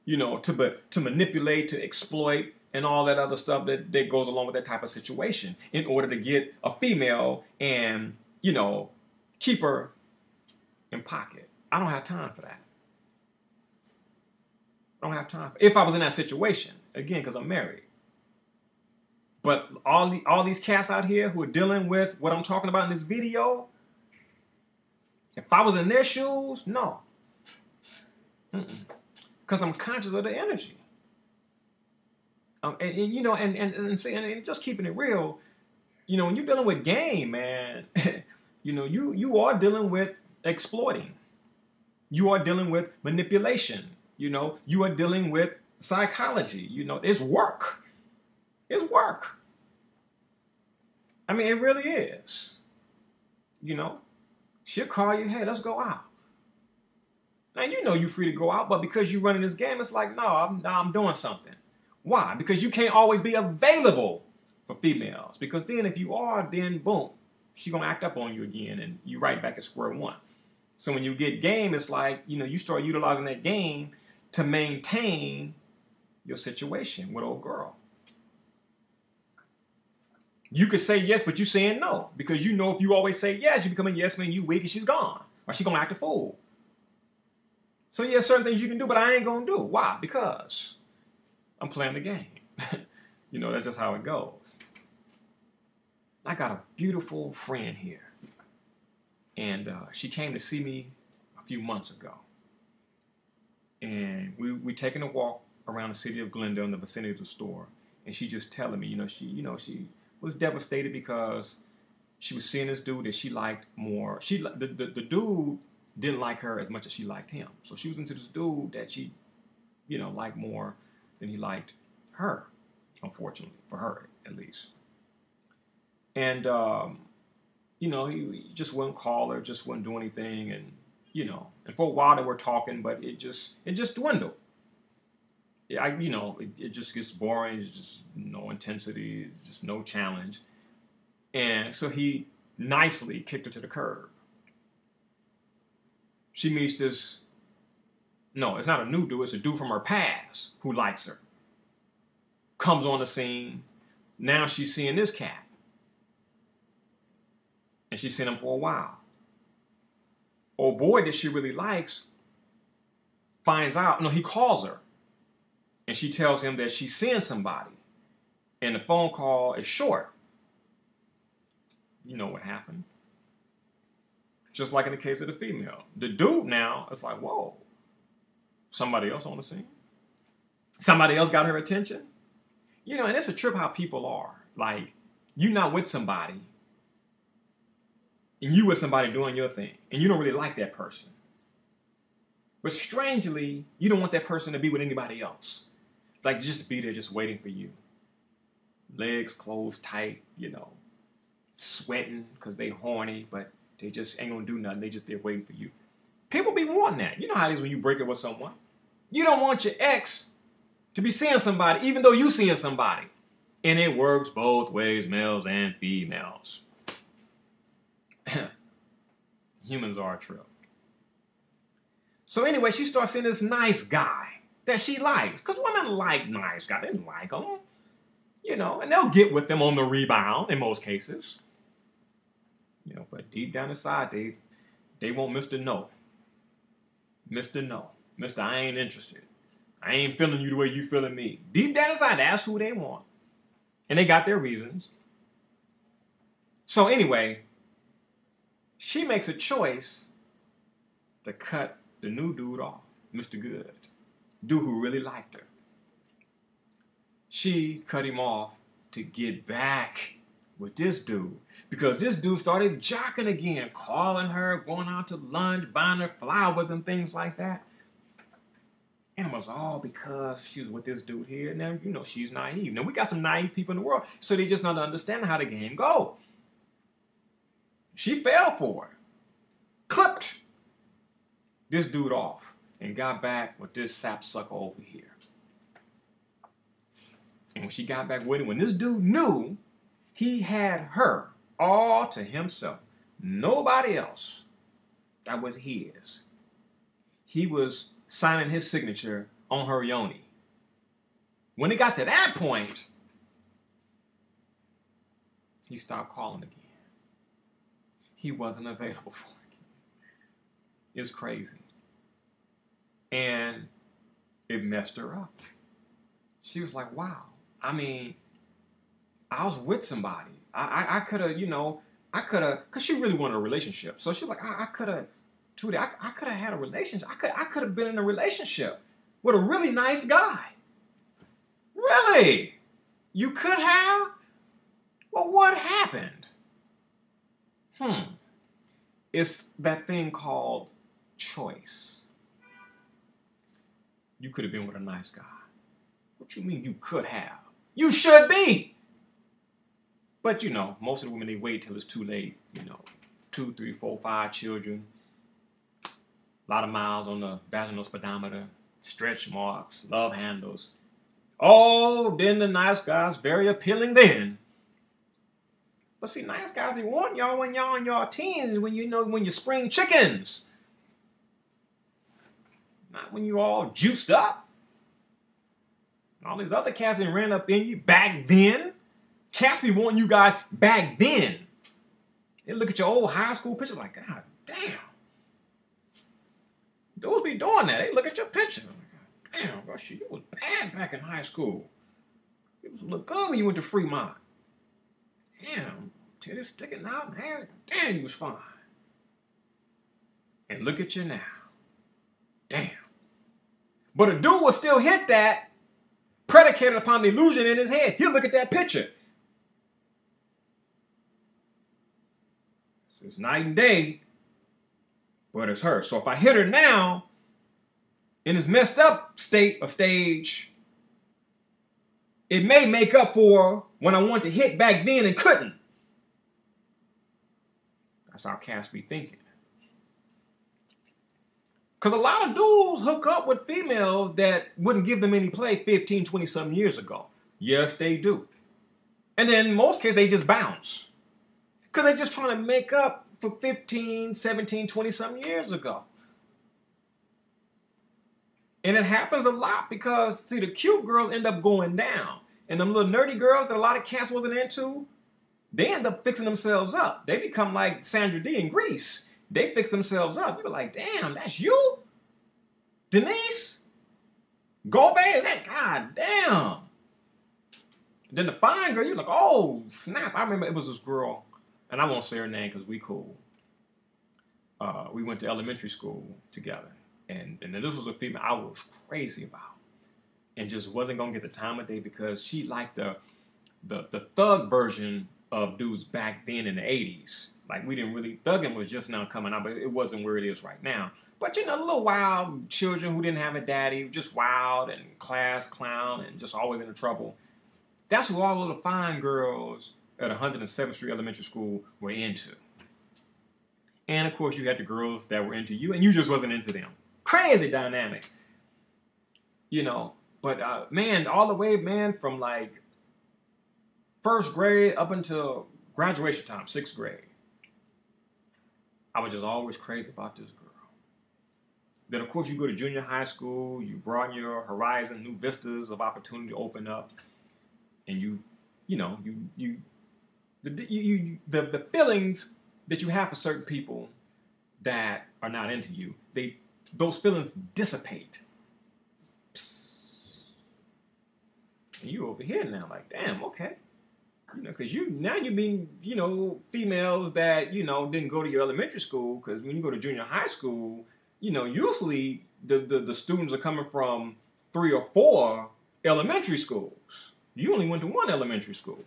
to manipulate, to exploit, and all that other stuff that goes along with that type of situation in order to get a female and, keep her in pocket. I don't have time for that. I don't have time. If I was in that situation, again, because I'm married. But all these cats out here who are dealing with what I'm talking about in this video, if I was in their shoes, no. Because I'm conscious of the energy. And just keeping it real, when you're dealing with game, man, you are dealing with exploiting. You are dealing with manipulation. You are dealing with psychology. It's work. It's work. I mean, it really is. She'll call you, hey, let's go out. Now, you're free to go out, but because you're running this game, it's like, no, I'm doing something. Why? Because you can't always be available for females. Because then if you are, then boom, she's going to act up on you again, and you're right back at square one. So when you get game, it's like, you start utilizing that game to maintain your situation with old girl. You could say yes, but you're saying no. Because if you always say yes, you become a yes man, you weak, and she's gone. Or she's going to act a fool. So yeah, certain things you can do, but I ain't going to do. Why? Because I'm playing the game. That's just how it goes. I got a beautiful friend here. And she came to see me a few months ago. And we taking a walk around the city of Glendale in the vicinity of the store. And she just telling me, she was devastated because she was seeing this dude that she liked more. The dude didn't like her as much as she liked him. So she was into this dude that she, liked more than he liked her, unfortunately, for her at least. And, he just wouldn't call her, just wouldn't do anything. And, and for a while they were talking, but it just dwindled. It just gets boring. It's just no intensity, just no challenge. And so he nicely kicked her to the curb. She meets this No, it's not a new dude. It's a dude from her past who likes her. Comes on the scene. Now she's seeing this cat. And she's seen him for a while. Old boy that she really likes finds out. No, he calls her. And she tells him that she's seeing somebody. And the phone call is short. You know what happened. Just like in the case of the female. The dude now is like, whoa. Somebody else on the scene? Somebody else got her attention? You know, and it's a trip how people are. Like, you're not with somebody. And you with somebody doing your thing. And you don't really like that person. But strangely, you don't want that person to be with anybody else. Like, just be there just waiting for you. Legs closed tight, you know. Sweating because they horny, but they just ain't gonna do nothing. They just there waiting for you. People be wanting that. You know how it is when you break up with someone. You don't want your ex to be seeing somebody, even though you seeing somebody. And it works both ways, males and females. Humans are a trip. So anyway, she starts seeing this nice guy that she likes. Because women like nice guys. They like them. You know, and they'll get with them on the rebound in most cases. You know, but deep down inside, they want Mr. No. Mr. No. Mr. I ain't interested. I ain't feeling you the way you feeling me. Deep down inside, that's who they want. And they got their reasons. So anyway, she makes a choice to cut the new dude off, Mr. Good. Dude who really liked her. She cut him off to get back with this dude. Because this dude started jocking again, calling her, going out to lunch, buying her flowers and things like that. And it was all because she was with this dude here. Now, you know, she's naive. Now, we got some naive people in the world, so they just not understand how the game go. She fell for it. Clipped this dude off and got back with this sapsucker over here. And when she got back with him, when this dude knew he had her all to himself, nobody else, that was his. He was signing his signature on her yoni. When it got to that point, he stopped calling again. He wasn't available for it again. It's crazy. And it messed her up. She was like, wow. I mean, I was with somebody. I could have, you know, I could have, because she really wanted a relationship. So she was like, I could have, Tootie, I could have had a relationship. I could have been in a relationship with a really nice guy. Really? You could have? Well, what happened? It's that thing called choice. You could have been with a nice guy. What you mean you could have? You should be. But, you know, most of the women, they wait till it's too late. You know, 2, 3, 4, 5 children. A lot of miles on the vaginal speedometer. Stretch marks. Love handles. Oh, then the nice guy's very appealing then. But see, nice guys, they want y'all when y'all in your teens, when you know, when you're spring chickens. Not when you all juiced up. All these other cats that ran up in you back then. Cats be wanting you guys back then. They look at your old high school picture like, God damn. Those be doing that. They look at your picture. Like, damn, bro, shit, you was bad back in high school. You was look good when you went to Fremont. Damn, titties sticking out, man. Damn, you was fine. And look at you now. Damn. But a dude will still hit that predicated upon the illusion in his head. He'll look at that picture. So it's night and day, but it's her. So if I hit her now, in this messed up state of stage, it may make up for when I want to hit back then and couldn't. That's how cats be thinking. Because a lot of dudes hook up with females that wouldn't give them any play 15, 20-something years ago. Yes, they do. And then in most cases, they just bounce. Because they're just trying to make up for 15, 17, 20-something years ago. And it happens a lot because, see, the cute girls end up going down. And them little nerdy girls that a lot of cats wasn't into, they end up fixing themselves up. They become like Sandra D in Grease. They fix themselves up. You're like, damn, that's you? Denise? Gomez? God damn. Then the fine girl, you're like, oh, snap. I remember it was this girl, and I won't say her name because we cool. We went to elementary school together. And this was a female I was crazy about. And just wasn't going to get the time of day because she liked the thug version of dudes back then in the 80s. Like, we didn't really, thugging was just now coming out, but it wasn't where it is right now. But, you know, the little wild children who didn't have a daddy, just wild and class clown and just always into trouble. That's what all of the fine girls at 107th Street Elementary School were into. And, of course, you had the girls that were into you, and you just wasn't into them. Crazy dynamic. You know, but, man, all the way, man, from, like, first grade up until graduation time, 6th grade, I was just always crazy about this girl. Then, of course, you go to junior high school, you broaden your horizon, new vistas of opportunity open up, and the feelings that you have for certain people that are not into you, those feelings dissipate. And you over here now, like, damn, okay. You know, because now you mean, you know, females that, you know, didn't go to your elementary school, because when you go to junior high school, you know, usually the students are coming from 3 or 4 elementary schools. You only went to 1 elementary school.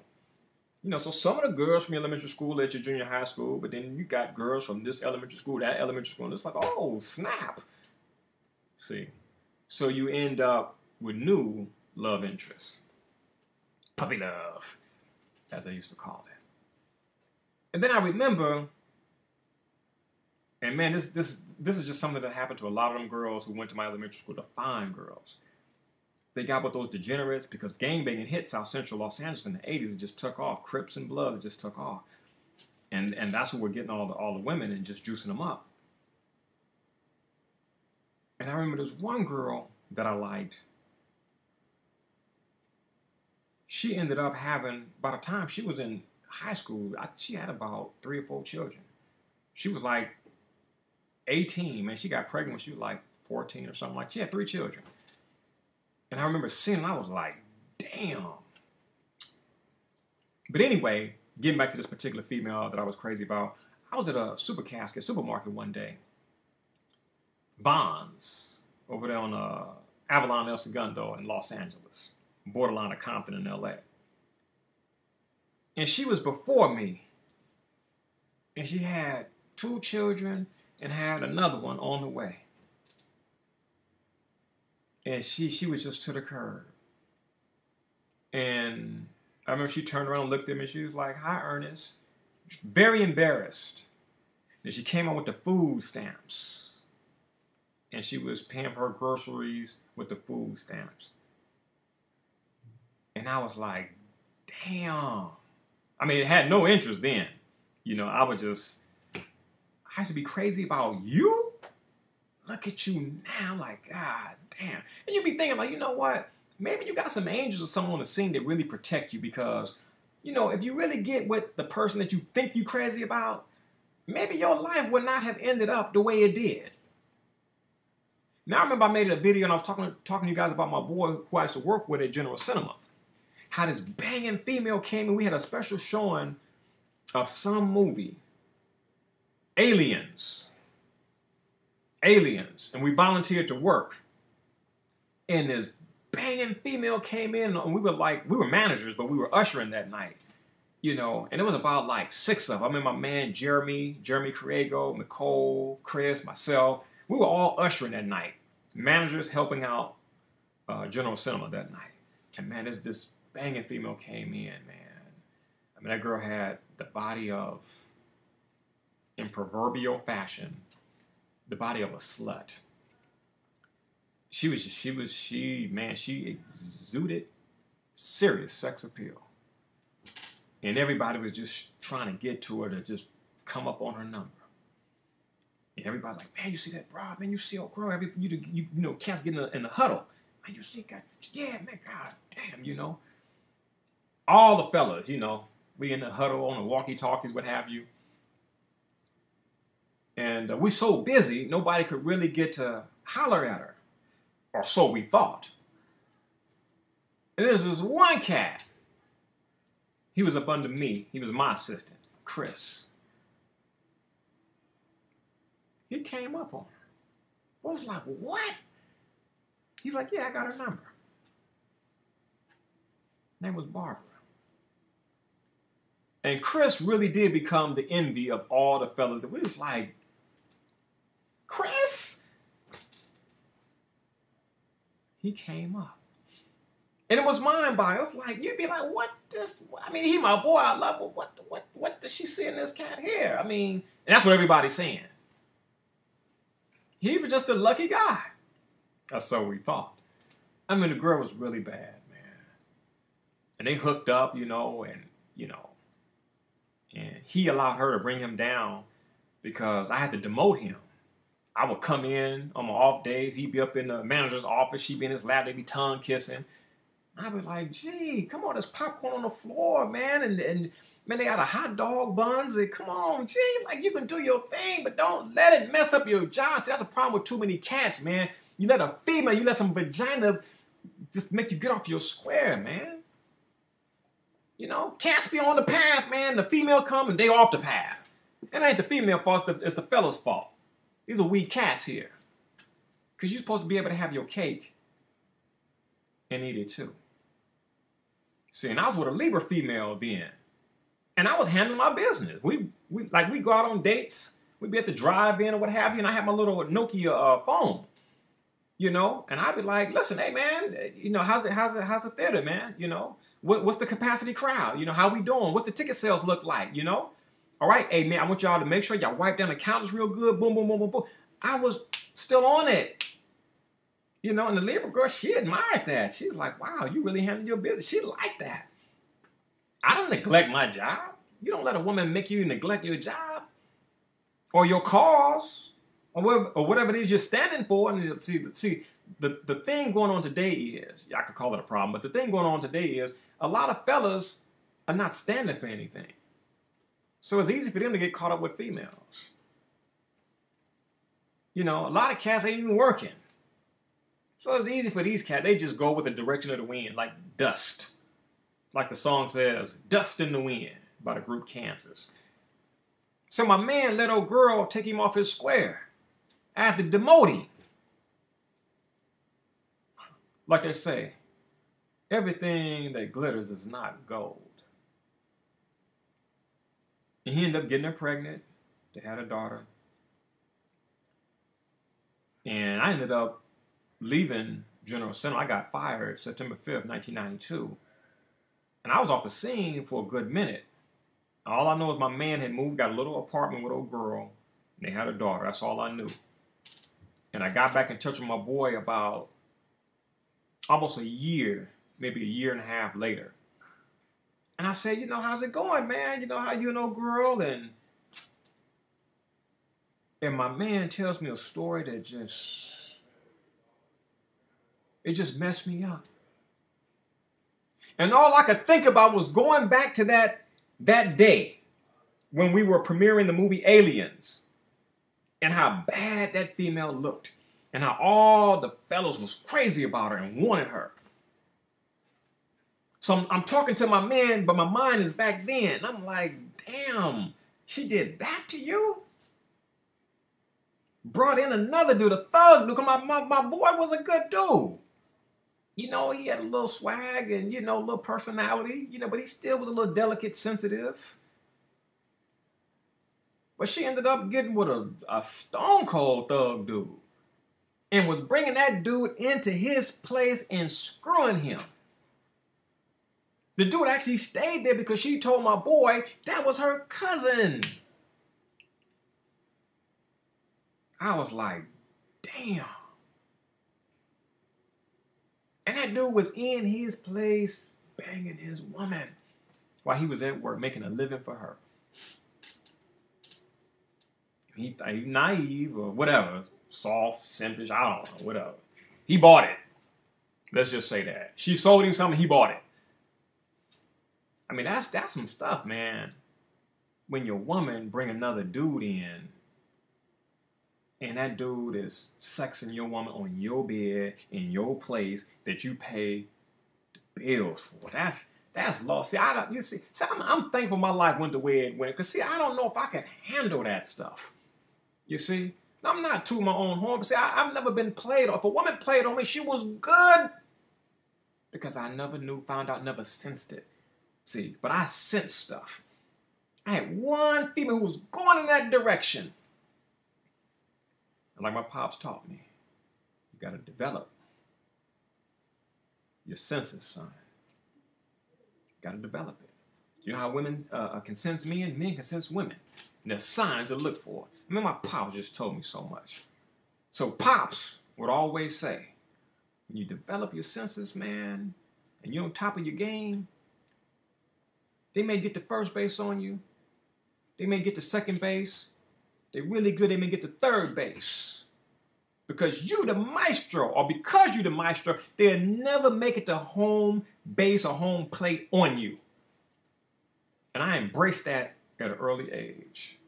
You know, so some of the girls from elementary school at your junior high school, but then you got girls from this elementary school, that elementary school, and it's like, oh, snap. See? So you end up with new love interests. Puppy love, as I used to call it. And then I remember, and man, this is just something that happened to a lot of them girls who went to my elementary school, the fine girls. They got with those degenerates because gangbanging hit South Central Los Angeles in the 80s. It just took off. Crips and Bloods, it just took off. And that's where we're getting all the women and just juicing them up. And I remember there's one girl that I liked. She ended up having, by the time she was in high school, she had about 3 or 4 children. She was like 18, man. She got pregnant when she was like 14 or something like that. She had 3 children. And I remember seeing it, I was like, damn. But anyway, getting back to this particular female that I was crazy about, I was at a supermarket one day. Bonds, over there on Avalon El Segundo in Los Angeles, borderline of Compton in LA. And she was before me. And she had 2 children and had another one on the way. And she was just to the curb. And I remember she turned around and looked at me and she was like, hi, Ernest. Very embarrassed. And she came on with the food stamps. And she was paying for her groceries with the food stamps. And I was like, damn. I mean, it had no interest then. You know, I used to be crazy about you. Look at you now, like, God damn. And you be thinking, like, you know what? Maybe you got some angels or someone on the scene that really protect you because, you know, if you really get with the person that you think you crazy about, maybe your life would not have ended up the way it did. Now, I remember I made a video and I was talking to you guys about my boy who I used to work with at General Cinema. How this banging female came and we had a special showing of some movie. Aliens. And we volunteered to work. And this banging female came in and we were managers, but we were ushering that night. You know, and it was about like 6 of them. I mean, my man Jeremy Criego, Nicole, Chris, myself. We were all ushering that night. Managers helping out General Cinema that night. And man, this banging female came in, man. I mean, that girl had the body of, in proverbial fashion, the body of a slut. She exuded serious sex appeal. And everybody was just trying to get to her to just come up on her number. And everybody's like, man, you see that broad, man, you see old girl, you know, cats getting in the huddle. Man, you see, God, yeah, man, God damn, you know. All the fellas, you know, we in the huddle on the walkie-talkies, what have you. And we're so busy, nobody could really get to holler at her. Or so we thought. And there's this one cat. He was up under me. He was my assistant, Chris. He came up on her. I was like, what? He's like, yeah, I got her number. Her name was Barbara. And Chris really did become the envy of all the fellas. We was like, Chris? He came up. And it was mind by. It was like, you'd be like, what this? I mean, he my boy. I love him. What does she see in this cat here? I mean, and that's what everybody's saying. He was just a lucky guy. That's so we thought. I mean, the girl was really bad, man. And they hooked up, you know, and he allowed her to bring him down because I had to demote him. I would come in on my off days. He'd be up in the manager's office. She'd be in his lap. They'd be tongue kissing. I'd be like, gee, come on, there's popcorn on the floor, man. And man, they got a hot dog buns. And come on, gee, like you can do your thing, but don't let it mess up your job. See, that's a problem with too many cats, man. You let a female, you let some vagina just make you get off your square, man. You know, cats be on the path, man. The female come and they off the path. It ain't the female fault, it's the fella's fault. These are weak cats here. Because you're supposed to be able to have your cake and eat it too. See, and I was with a Libra female then. And I was handling my business. We go out on dates. We'd be at the drive-in or what have you, and I had my little Nokia phone. You know, and I'd be like, listen, hey man, you know, how's the theater, man? You know, what's the capacity crowd? You know, how we doing? What's the ticket sales look like? You know? All right, hey man, I want y'all to make sure y'all wipe down the counters real good. Boom, boom, boom, boom, boom. I was still on it. You know, and the Libra girl, she admired that. She's like, wow, you really handle your business. She liked that. I don't neglect my job. You don't let a woman make you neglect your job or your cause or whatever it is you're standing for. And see, the thing going on today is, I could call it a problem, but the thing going on today is a lot of fellas are not standing for anything. So it's easy for them to get caught up with females. You know, a lot of cats ain't even working. So it's easy for these cats. They just go with the direction of the wind, like dust. Like the song says, dust in the wind by the group Kansas. So my man let old girl take him off his square. I had to demote him. Like they say, everything that glitters is not gold. And he ended up getting her pregnant. They had a daughter. And I ended up leaving General Center. I got fired September 5th, 1992. And I was off the scene for a good minute. All I know is my man had moved, got a little apartment with an old girl, and they had a daughter. That's all I knew. And I got back in touch with my boy about almost a year, maybe a year and a half later. And I said, you know, how's it going, man? You know, how you and old girl? And my man tells me a story that just messed me up. And all I could think about was going back to that day when we were premiering the movie Aliens and how bad that female looked and how all the fellas was crazy about her and wanted her. So I'm talking to my man, but my mind is back then. And I'm like, damn, she did that to you? Brought in another dude, a thug dude. My boy was a good dude. You know, he had a little swag and, you know, a little personality, you know, but he still was a little delicate, sensitive. But she ended up getting with a stone cold thug dude and was bringing that dude into his place and screwing him. The dude actually stayed there because she told my boy that was her cousin. I was like, damn. And that dude was in his place banging his woman while he was at work making a living for her. He naive or whatever, soft, simpish, I don't know, whatever. He bought it. Let's just say that. She sold him something, he bought it. I mean, that's some stuff, man. When your woman bring another dude in, and that dude is sexing your woman on your bed, in your place, that you pay the bills for. That's lost. See, I'm thankful my life went the way it went. Because, see, I don't know if I could handle that stuff. You see? I'm not tooting my own horn, but see, I've never been played on. If a woman played on me, she was good. Because I never knew, found out, never sensed it. See, but I sensed stuff. I had one female who was going in that direction. And like my pops taught me, you got to develop your senses, son. You got to develop it. You know how women can sense men can sense women. And there's signs to look for. I mean, my pops just told me so much. So pops would always say, when you develop your senses, man, and you're on top of your game, they may get to first base on you. They may get to second base. They're really good. They may get to third base. Because you the maestro, or because you the maestro, they'll never make it to home base or home plate on you. And I embraced that at an early age.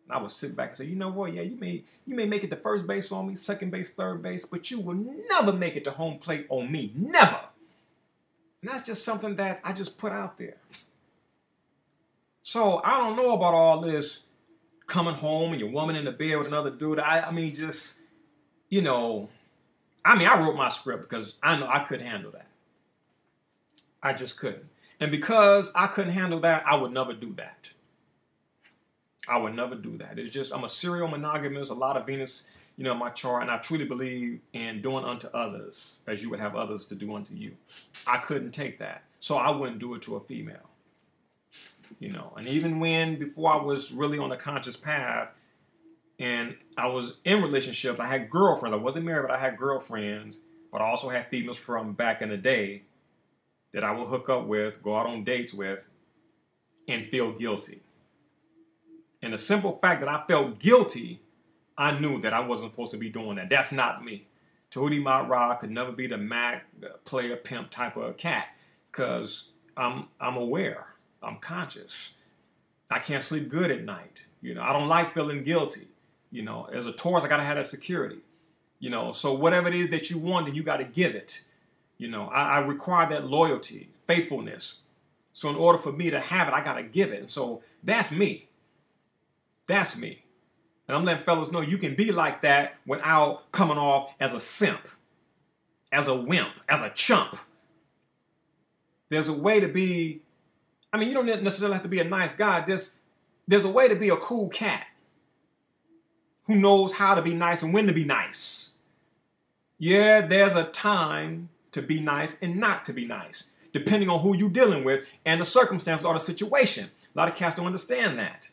And I would sit back and say, you know what, yeah, you may make it to first base on me, second base, third base, but you will never make it to home plate on me. Never. And that's just something that I just put out there. So I don't know about all this coming home and your woman in the bed with another dude. I mean, just, you know, I wrote my script because I know I couldn't handle that. I just couldn't. And because I couldn't handle that, I would never do that. I would never do that. It's just, I'm a serial monogamous, a lot of Venus, you know, in my chart, and I truly believe in doing unto others as you would have others to do unto you. I couldn't take that. So I wouldn't do it to a female. You know, and even before I was really on a conscious path and I was in relationships, I had girlfriends. I wasn't married, but I had girlfriends, but I also had females from back in the day that I would hook up with, go out on dates with, and feel guilty. And the simple fact that I felt guilty, I knew that I wasn't supposed to be doing that. That's not me. Djehuty Mott could never be the Mac, the player, pimp type of cat, because I'm aware. I'm conscious. I can't sleep good at night. You know, I don't like feeling guilty. You know, as a Taurus, I got to have that security. You know, so whatever it is that you want, then you got to give it. You know, I require that loyalty, faithfulness. So in order for me to have it, I got to give it. And so that's me. That's me. And I'm letting fellas know you can be like that without coming off as a simp, as a wimp, as a chump. There's a way to be, I mean, you don't necessarily have to be a nice guy. There's a way to be a cool cat who knows how to be nice and when to be nice. Yeah, there's a time to be nice and not to be nice, depending on who you're dealing with and the circumstances or the situation. A lot of cats don't understand that.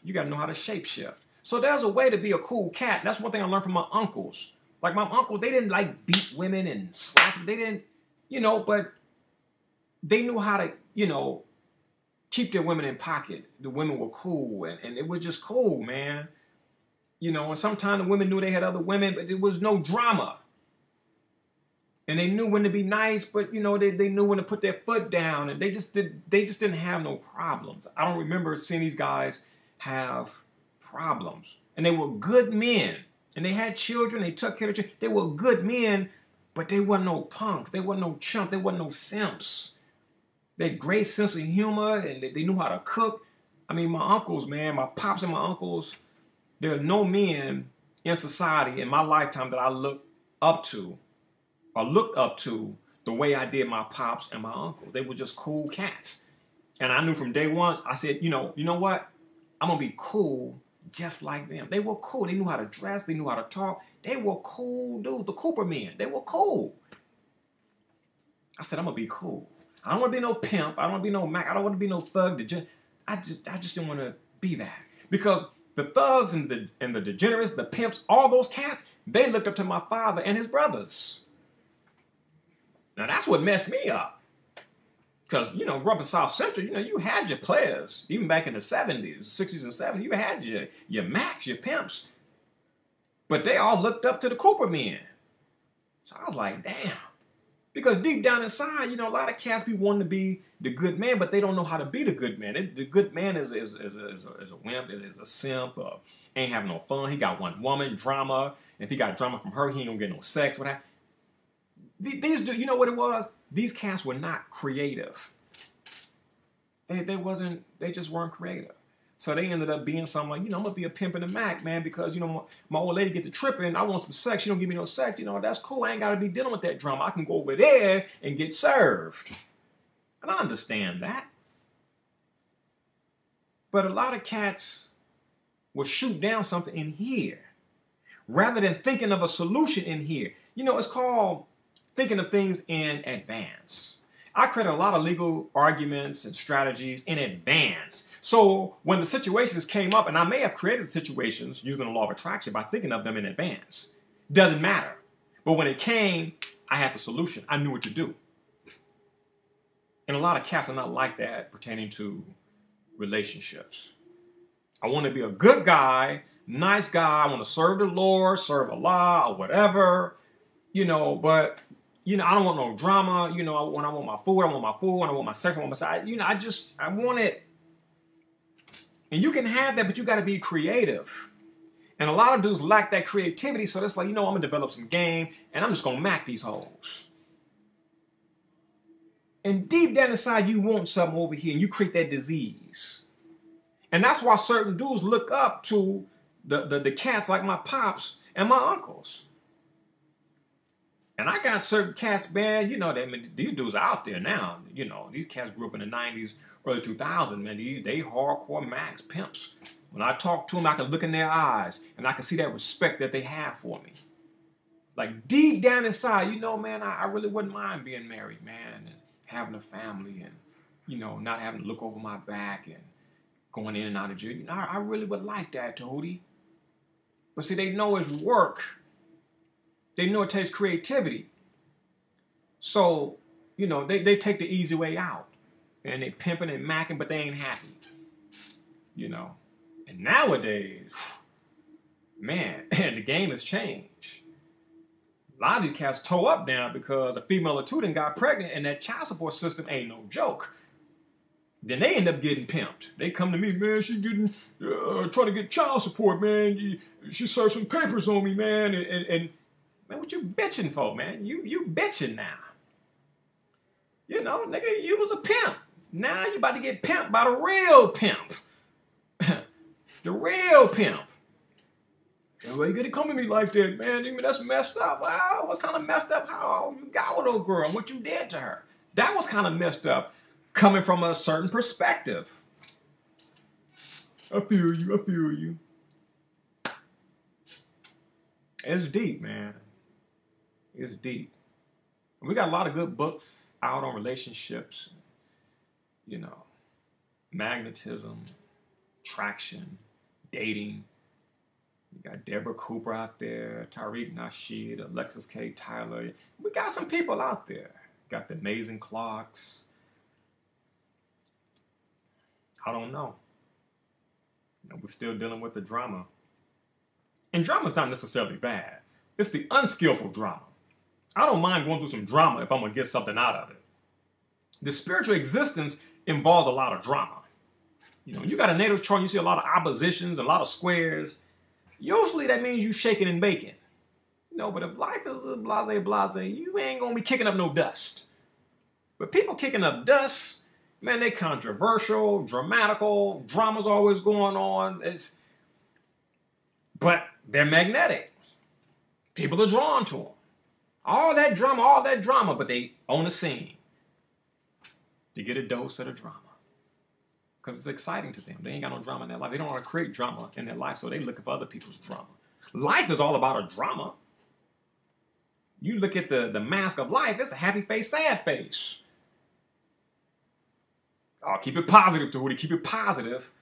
You got to know how to shapeshift. So there's a way to be a cool cat. That's one thing I learned from my uncles. Like my uncles, they didn't like beat women and slap them. They didn't, you know, but they knew how to, you know, keep their women in pocket. The women were cool, and it was just cool, man. You know, and sometimes the women knew they had other women, but there was no drama. And they knew when to be nice, but, you know, they knew when to put their foot down, and they just didn't have no problems. I don't remember seeing these guys have problems. And they were good men. And they had children. They took care of children. They were good men, but they weren't no punks. They weren't no chumps. They weren't no simps. They had great sense of humor, and they knew how to cook. I mean, my uncles, man, my pops and my uncles, there are no men in society in my lifetime that I looked up to the way I did my pops and my uncle. They were just cool cats. And I knew from day one, I said, you know what? I'm going to be cool just like them. They were cool. They knew how to dress. They knew how to talk. They were cool dudes. The Cooper men, they were cool. I said, I'm going to be cool. I don't want to be no pimp. I don't want to be no Mac. I don't want to be no thug. I just didn't want to be that. Because the thugs and the degenerates, the pimps, all those cats, they looked up to my father and his brothers. Now, that's what messed me up. Because, you know, growing up in South Central, you know, you had your players. Even back in the 70s, 60s and 70s, you had your Macs, your pimps. But they all looked up to the Cooper men. So I was like, damn. Because deep down inside, you know, a lot of cats be wanting to be the good man, but they don't know how to be the good man. The good man is a wimp, is a simp, ain't having no fun. He got one woman, drama. If he got drama from her, he ain't gonna get no sex with her. These, you know what it was? These cats were not creative. They just weren't creative. So they ended up being something like, you know, I'm gonna be a pimp in the Mac, man, because, you know, my old lady get to tripping, I want some sex, she don't give me no sex, you know, that's cool, I ain't gotta be dealing with that drama. I can go over there and get served. And I understand that. But a lot of cats will shoot down something in here rather than thinking of a solution in here. You know, it's called thinking of things in advance. I created a lot of legal arguments and strategies in advance. So when the situations came up, and I may have created situations using the law of attraction by thinking of them in advance, doesn't matter. But when it came, I had the solution. I knew what to do. And a lot of cats are not like that pertaining to relationships. I want to be a good guy, nice guy. I want to serve the Lord, serve Allah, or whatever, you know, but you know, I don't want no drama. You know, when I want my food, I want my food. When I want my sex, I want my side. You know, I want it. And you can have that, but you got to be creative. And a lot of dudes lack that creativity. So it's like, you know, I'm going to develop some game and I'm just going to mac these hoes. And deep down inside, you want something over here and you create that disease. And that's why certain dudes look up to the cats like my pops and my uncles. And I got certain cats, man, you know, these dudes are out there now. You know, these cats grew up in the 90s, early 2000s, man. They hardcore max pimps. When I talk to them, I can look in their eyes and I can see that respect that they have for me. Like deep down inside, you know, man, I really wouldn't mind being married, man, and having a family and, you know, not having to look over my back and going in and out of jail. You know, I really would like that, Djehuty. But see, they know it's work. They know it takes creativity. So, you know, they take the easy way out. And they pimping and macking, but they ain't happy. You know. And nowadays, man, the game has changed. A lot of these cats toe up now because a female or two done got pregnant and that child support system ain't no joke. Then they end up getting pimped. They come to me, man, she getting, trying to get child support, man. She served some papers on me, man, and man, what you bitching for, man? You bitching now. You know, nigga, you was a pimp. Now you about to get pimped by the real pimp. The real pimp. Well, you gonna come at me like that, man? I mean, that's messed up. Wow, what's kind of messed up how you got with old girl and what you did to her? That was kind of messed up coming from a certain perspective. I feel you, I feel you. It's deep, man. It's deep. We got a lot of good books out on relationships, you know, magnetism, attraction, dating. You got Deborah Cooper out there, Tariq Nasheed, Alexis K. Tyler. We got some people out there. Got the amazing Clarks. I don't know. You know, we're still dealing with the drama. And drama's not necessarily bad. It's the unskillful drama. I don't mind going through some drama if I'm going to get something out of it. The spiritual existence involves a lot of drama. You know, you got a natal chart, you see a lot of oppositions, a lot of squares. Usually that means you shaking and baking. You know, but if life is a blase, you ain't going to be kicking up no dust. But people kicking up dust, man, they controversial, dramatical, drama's always going on. But they're magnetic. People are drawn to them. All that drama, but they own the scene. To get a dose of the drama. Because it's exciting to them. They ain't got no drama in their life. They don't want to create drama in their life, so they looking for other people's drama. Life is all about a drama. You look at the mask of life, it's a happy face, sad face. Oh, keep it positive, Djehuty. Keep it positive.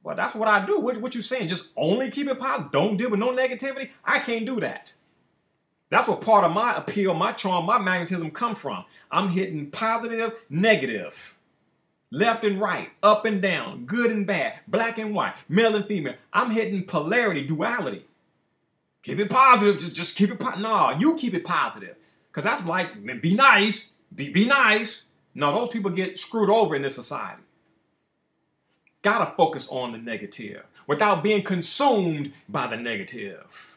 Well, that's what I do. What you saying? Just only keep it positive? Don't deal with no negativity? I can't do that. That's what part of my appeal, my charm, my magnetism come from. I'm hitting positive, negative, left and right, up and down, good and bad, black and white, male and female. I'm hitting polarity, duality. Keep it positive. Just keep it positive. No, you keep it positive. Because that's like, be nice. Be nice. No, those people get screwed over in this society. Gotta focus on the negative without being consumed by the negative.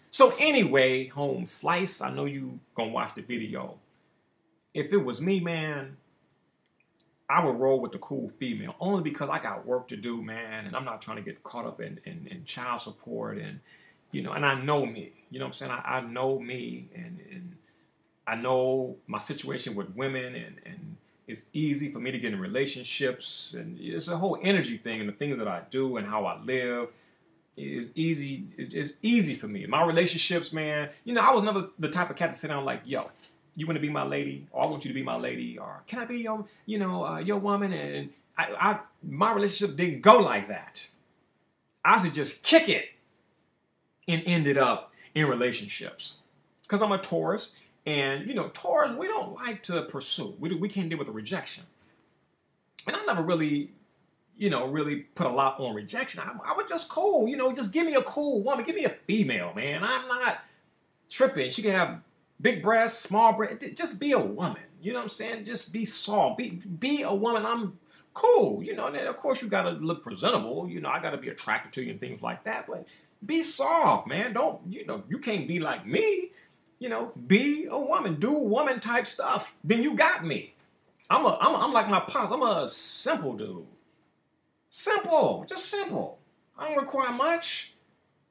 So anyway, home slice, I know you gonna watch the video. If it was me, man, I would roll with the cool female only because I got work to do, man, and I'm not trying to get caught up in child support and, you know, and I know me, you know what I'm saying? I know me and I know my situation with women and it's easy for me to get in relationships, and it's a whole energy thing, and the things that I do and how I live is easy. It's easy for me. My relationships, man, you know, I was never the type of cat to sit down like, yo, you want to be my lady, or I want you to be my lady, or can I be your, you know, your woman? And my relationship didn't go like that. I should just kick it and ended up in relationships because I'm a Taurus. And, you know, Taurus, we don't like to pursue. We can't deal with the rejection. And I never really, you know, really put a lot on rejection. I was just cool. You know, just give me a cool woman. Give me a female, man. I'm not tripping. She can have big breasts, small breasts. Just be a woman. You know what I'm saying? Just be soft. Be a woman. I'm cool. You know, and then of course you got to look presentable. You know, I got to be attracted to you and things like that. But be soft, man. Don't, you know, you can't be like me. You know, be a woman, do woman type stuff. Then you got me. I'm like my pops. I'm a simple dude. Simple, just simple. I don't require much.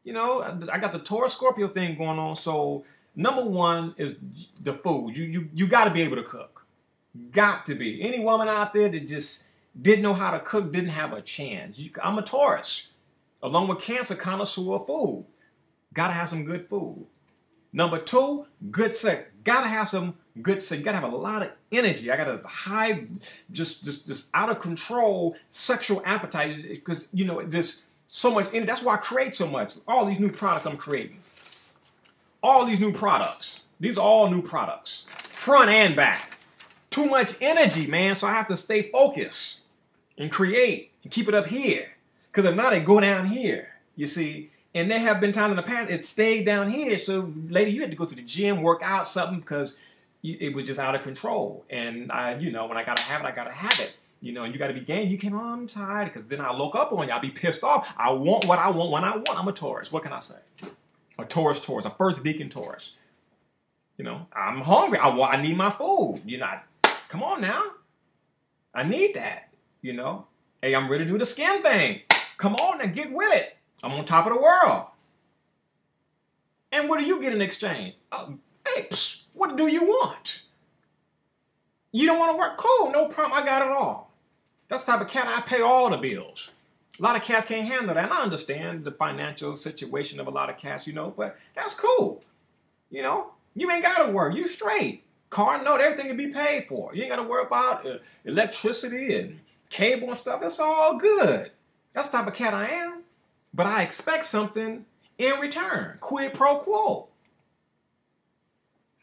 You know, I got the Taurus Scorpio thing going on. So number one is the food. You got to be able to cook. Got to be. Any woman out there that just didn't know how to cook didn't have a chance. I'm a Taurus, along with Cancer, connoisseur of food. Got to have some good food. Number two, good sex. Gotta have some good sex. You gotta have a lot of energy. I got a high, just out of control sexual appetite because, you know, there's so much energy. That's why I create so much. All these new products I'm creating. All these new products. These are all new products. Front and back. Too much energy, man. So I have to stay focused and create and keep it up here. Because if not, it go down here. You see? And there have been times in the past it stayed down here. So, lady, you had to go to the gym, work out something because it was just out of control. And you know, when I gotta have it, I gotta have it. You know, and you gotta be game. You can't. Oh, I'm tired because then I look up on you. I'll be pissed off. I want what I want when I want. I'm a Taurus. What can I say? A Taurus, a first deacon Taurus. You know, I'm hungry. I need my food. You know, come on now. I need that. You know, hey, I'm ready to do the skin thing. Come on and get with it. I'm on top of the world. And what do you get in exchange? Hey, what do you want? You don't want to work? Cool, no problem. I got it all. That's the type of cat I pay all the bills. A lot of cats can't handle that. And I understand the financial situation of a lot of cats, you know, but that's cool. You know, you ain't got to work. You straight. Car note, everything can be paid for. You ain't got to worry about electricity and cable and stuff. It's all good. That's the type of cat I am. But I expect something in return. Quid pro quo.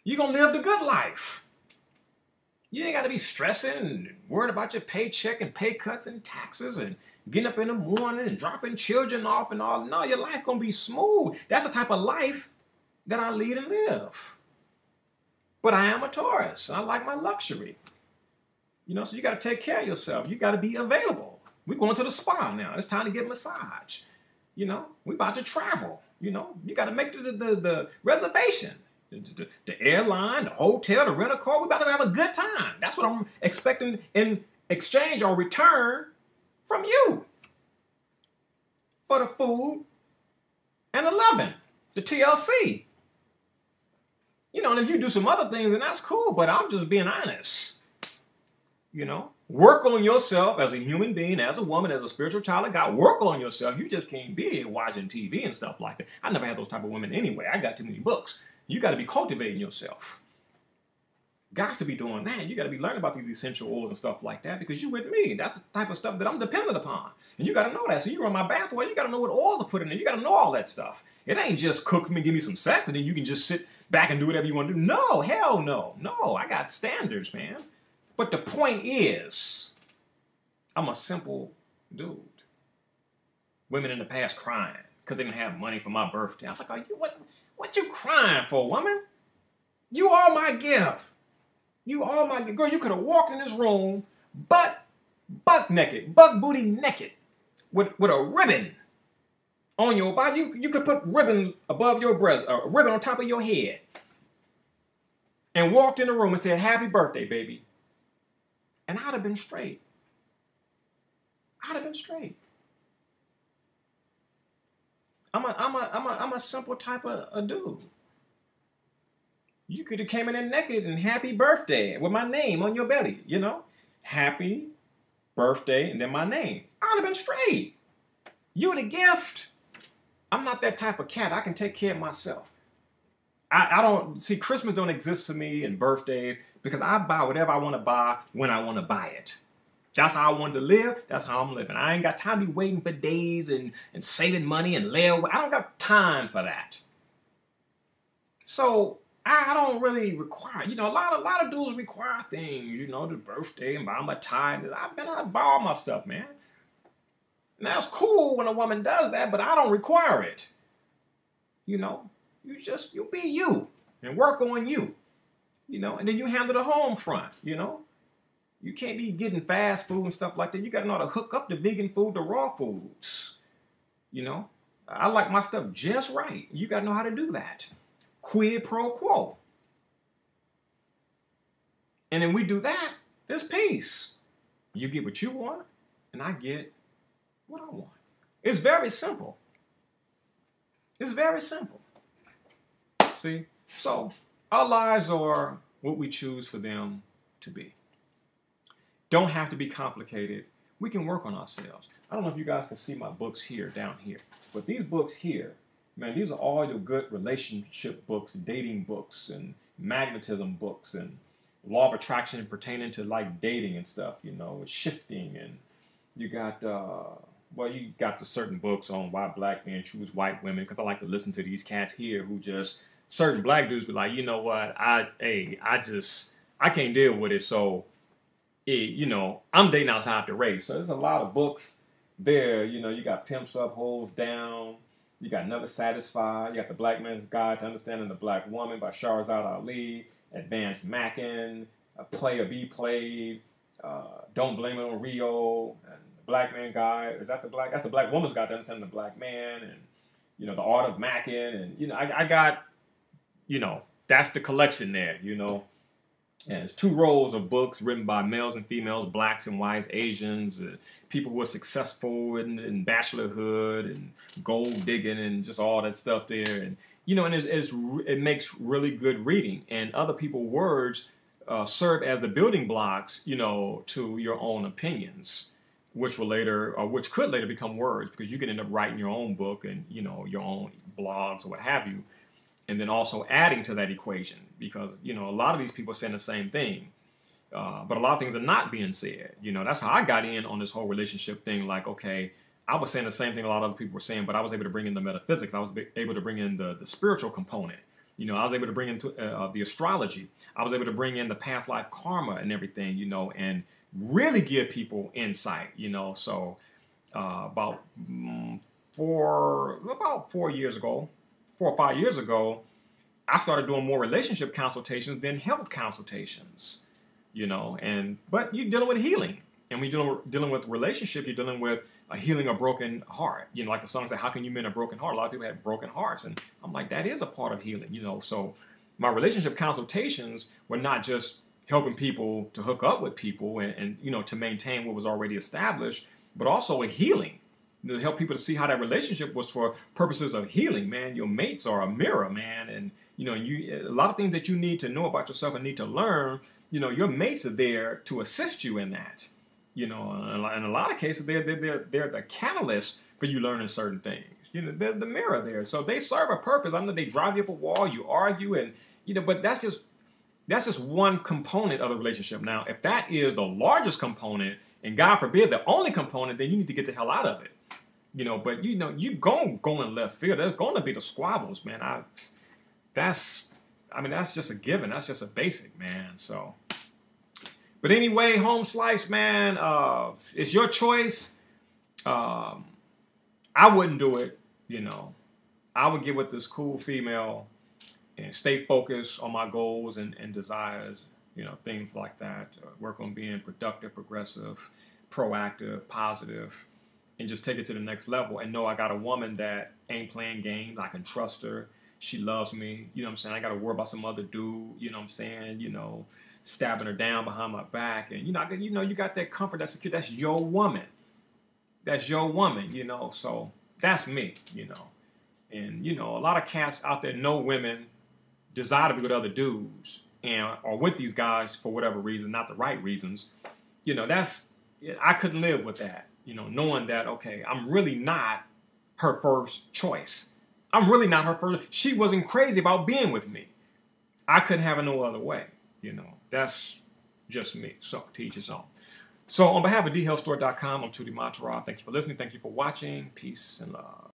You're going to live the good life. You ain't got to be stressing and worried about your paycheck and pay cuts and taxes and getting up in the morning and dropping children off and all. No, your life going to be smooth. That's the type of life that I lead and live. But I am a Taurus. I like my luxury. You know, so you got to take care of yourself. You got to be available. We're going to the spa now. It's time to get a massage. You know, we about to travel. You know, you got to make the reservation. The airline, the hotel, the rental car. We about to have a good time. That's what I'm expecting in exchange or return from you. For the food and the loving, the TLC. You know, and if you do some other things, then that's cool. But I'm just being honest. You know, work on yourself as a human being, as a woman, as a spiritual child of God. Work on yourself. You just can't be here watching TV and stuff like that. I never had those type of women anyway. I got too many books. You got to be cultivating yourself. Got to be doing that. You got to be learning about these essential oils and stuff like that because you with me. That's the type of stuff that I'm dependent upon. And you got to know that. So you run my bath oil, you got to know what oils to put in there. You got to know all that stuff. It ain't just cook for me, give me some sex, and then you can just sit back and do whatever you want to do. No, hell no. No, I got standards, man. But the point is, I'm a simple dude. Women in the past crying because they didn't have money for my birthday. I was like, are you, what you crying for, woman? You are my gift. You are my girl. You could have walked in this room buck naked, buck booty naked, with a ribbon on your body. You could put ribbon above your breast, a ribbon on top of your head, and walked in the room and said, "Happy birthday, baby," and I'd have been straight. I'd have been straight. I'm a simple type of a dude. You could have came in there naked and happy birthday with my name on your belly, you know? Happy birthday and then my name. I'd have been straight. You the gift. I'm not that type of cat. I can take care of myself. I don't, see, Christmas don't exist for me and birthdays because I buy whatever I want to buy when I want to buy it. That's how I want to live. That's how I'm living. I ain't got time to be waiting for days and saving money and layaway. I don't got time for that. So I don't really require, you know, a lot of dudes require things, you know, the birthday and buy my tie. I buy all my stuff, man. And that's cool when a woman does that, but I don't require it. You know, you be you and work on you, you know, and then you handle the home front, you know. You can't be getting fast food and stuff like that. You got to know how to hook up the vegan food to raw foods, you know. I like my stuff just right. You got to know how to do that. Quid pro quo. And then we do that, there's peace. You get what you want, and I get what I want. It's very simple. It's very simple. See? So, our lives are what we choose for them to be. Don't have to be complicated. We can work on ourselves. I don't know if you guys can see my books here, down here. But these books here, man, these are all your good relationship books, dating books, and magnetism books, and law of attraction pertaining to like dating and stuff, you know, shifting. And you got, well, you got the certain books on why black men choose white women, because I like to listen to these cats here who just, certain black dudes be like, you know what, I can't deal with it, so, you know, I'm dating outside the race. So there's a lot of books there, you know, you got Pimps Up, Hoes Down, you got Never Satisfied, you got The Black Man's Guide to Understanding the Black Woman by Shahrazad Ali, Advanced Mackin, Play or Be Played, Don't Blame It on Rio, and The Black Man Guide, that's the Black Woman's Guide to Understanding the Black Man, and, you know, The Art of Mackin, and, you know, I got, you know, that's the collection there, you know. And it's 2 rows of books written by males and females, blacks and whites, Asians, people who are successful in bachelorhood and gold digging and just all that stuff there. And, you know, and it makes really good reading. And other people's words serve as the building blocks, you know, to your own opinions, which could later become words, because you can end up writing your own book and, you know, your own blogs or what have you. And then also adding to that equation, because, you know, a lot of these people are saying the same thing, but a lot of things are not being said. You know, that's how I got in on this whole relationship thing. Like, okay, I was saying the same thing a lot of other people were saying, but I was able to bring in the metaphysics. I was able to bring in the spiritual component. You know, I was able to bring in the astrology. I was able to bring in the past life karma and everything, you know, and really give people insight, you know. So about 4 years ago, 4 or 5 years ago, I started doing more relationship consultations than health consultations, you know. But you're dealing with healing, and when you're dealing with relationships, you're dealing with healing a broken heart. You know, like the song said, "How can you mend a broken heart?" A lot of people have broken hearts, and I'm like, that is a part of healing, you know. So my relationship consultations were not just helping people to hook up with people and you know, to maintain what was already established, but also a healing. To help people to see how that relationship was for purposes of healing, man. Your mates are a mirror, man. And, you know, a lot of things that you need to know about yourself and need to learn, you know, your mates are there to assist you in that. You know, in a lot of cases, they're the catalyst for you learning certain things. You know, they're the mirror there. So they serve a purpose. I know they drive you up a wall, you argue, and, you know, but that's just, That's just one component of the relationship. Now, if that is the largest component, and God forbid the only component, then you need to get the hell out of it. You know, but you know, you go in left field. There's going to be the squabbles, man. That's just a given. That's just a basic, man. So, but anyway, home slice, man. It's your choice. I wouldn't do it. You know, I would get with this cool female and stay focused on my goals and desires. You know, things like that. Work on being productive, progressive, proactive, positive, and just take it to the next level. And know I got a woman that ain't playing games. I can trust her. She loves me. You know what I'm saying? I got to worry about some other dude. You know what I'm saying? You know, stabbing her down behind my back. And, you know, you got that comfort, that security. That's your woman. That's your woman, you know. So that's me, you know. And, you know, a lot of cats out there know women desire to be with other dudes and or with these guys for whatever reason, not the right reasons. You know, I couldn't live with that, you know, knowing that, okay, I'm really not her first choice. I'm really not her first. She wasn't crazy about being with me. I couldn't have it no other way, you know. That's just me. So, to each his own. So, on behalf of dhealthstore.com, I'm Djehuty. Thank you for listening. Thank you for watching. Peace and love.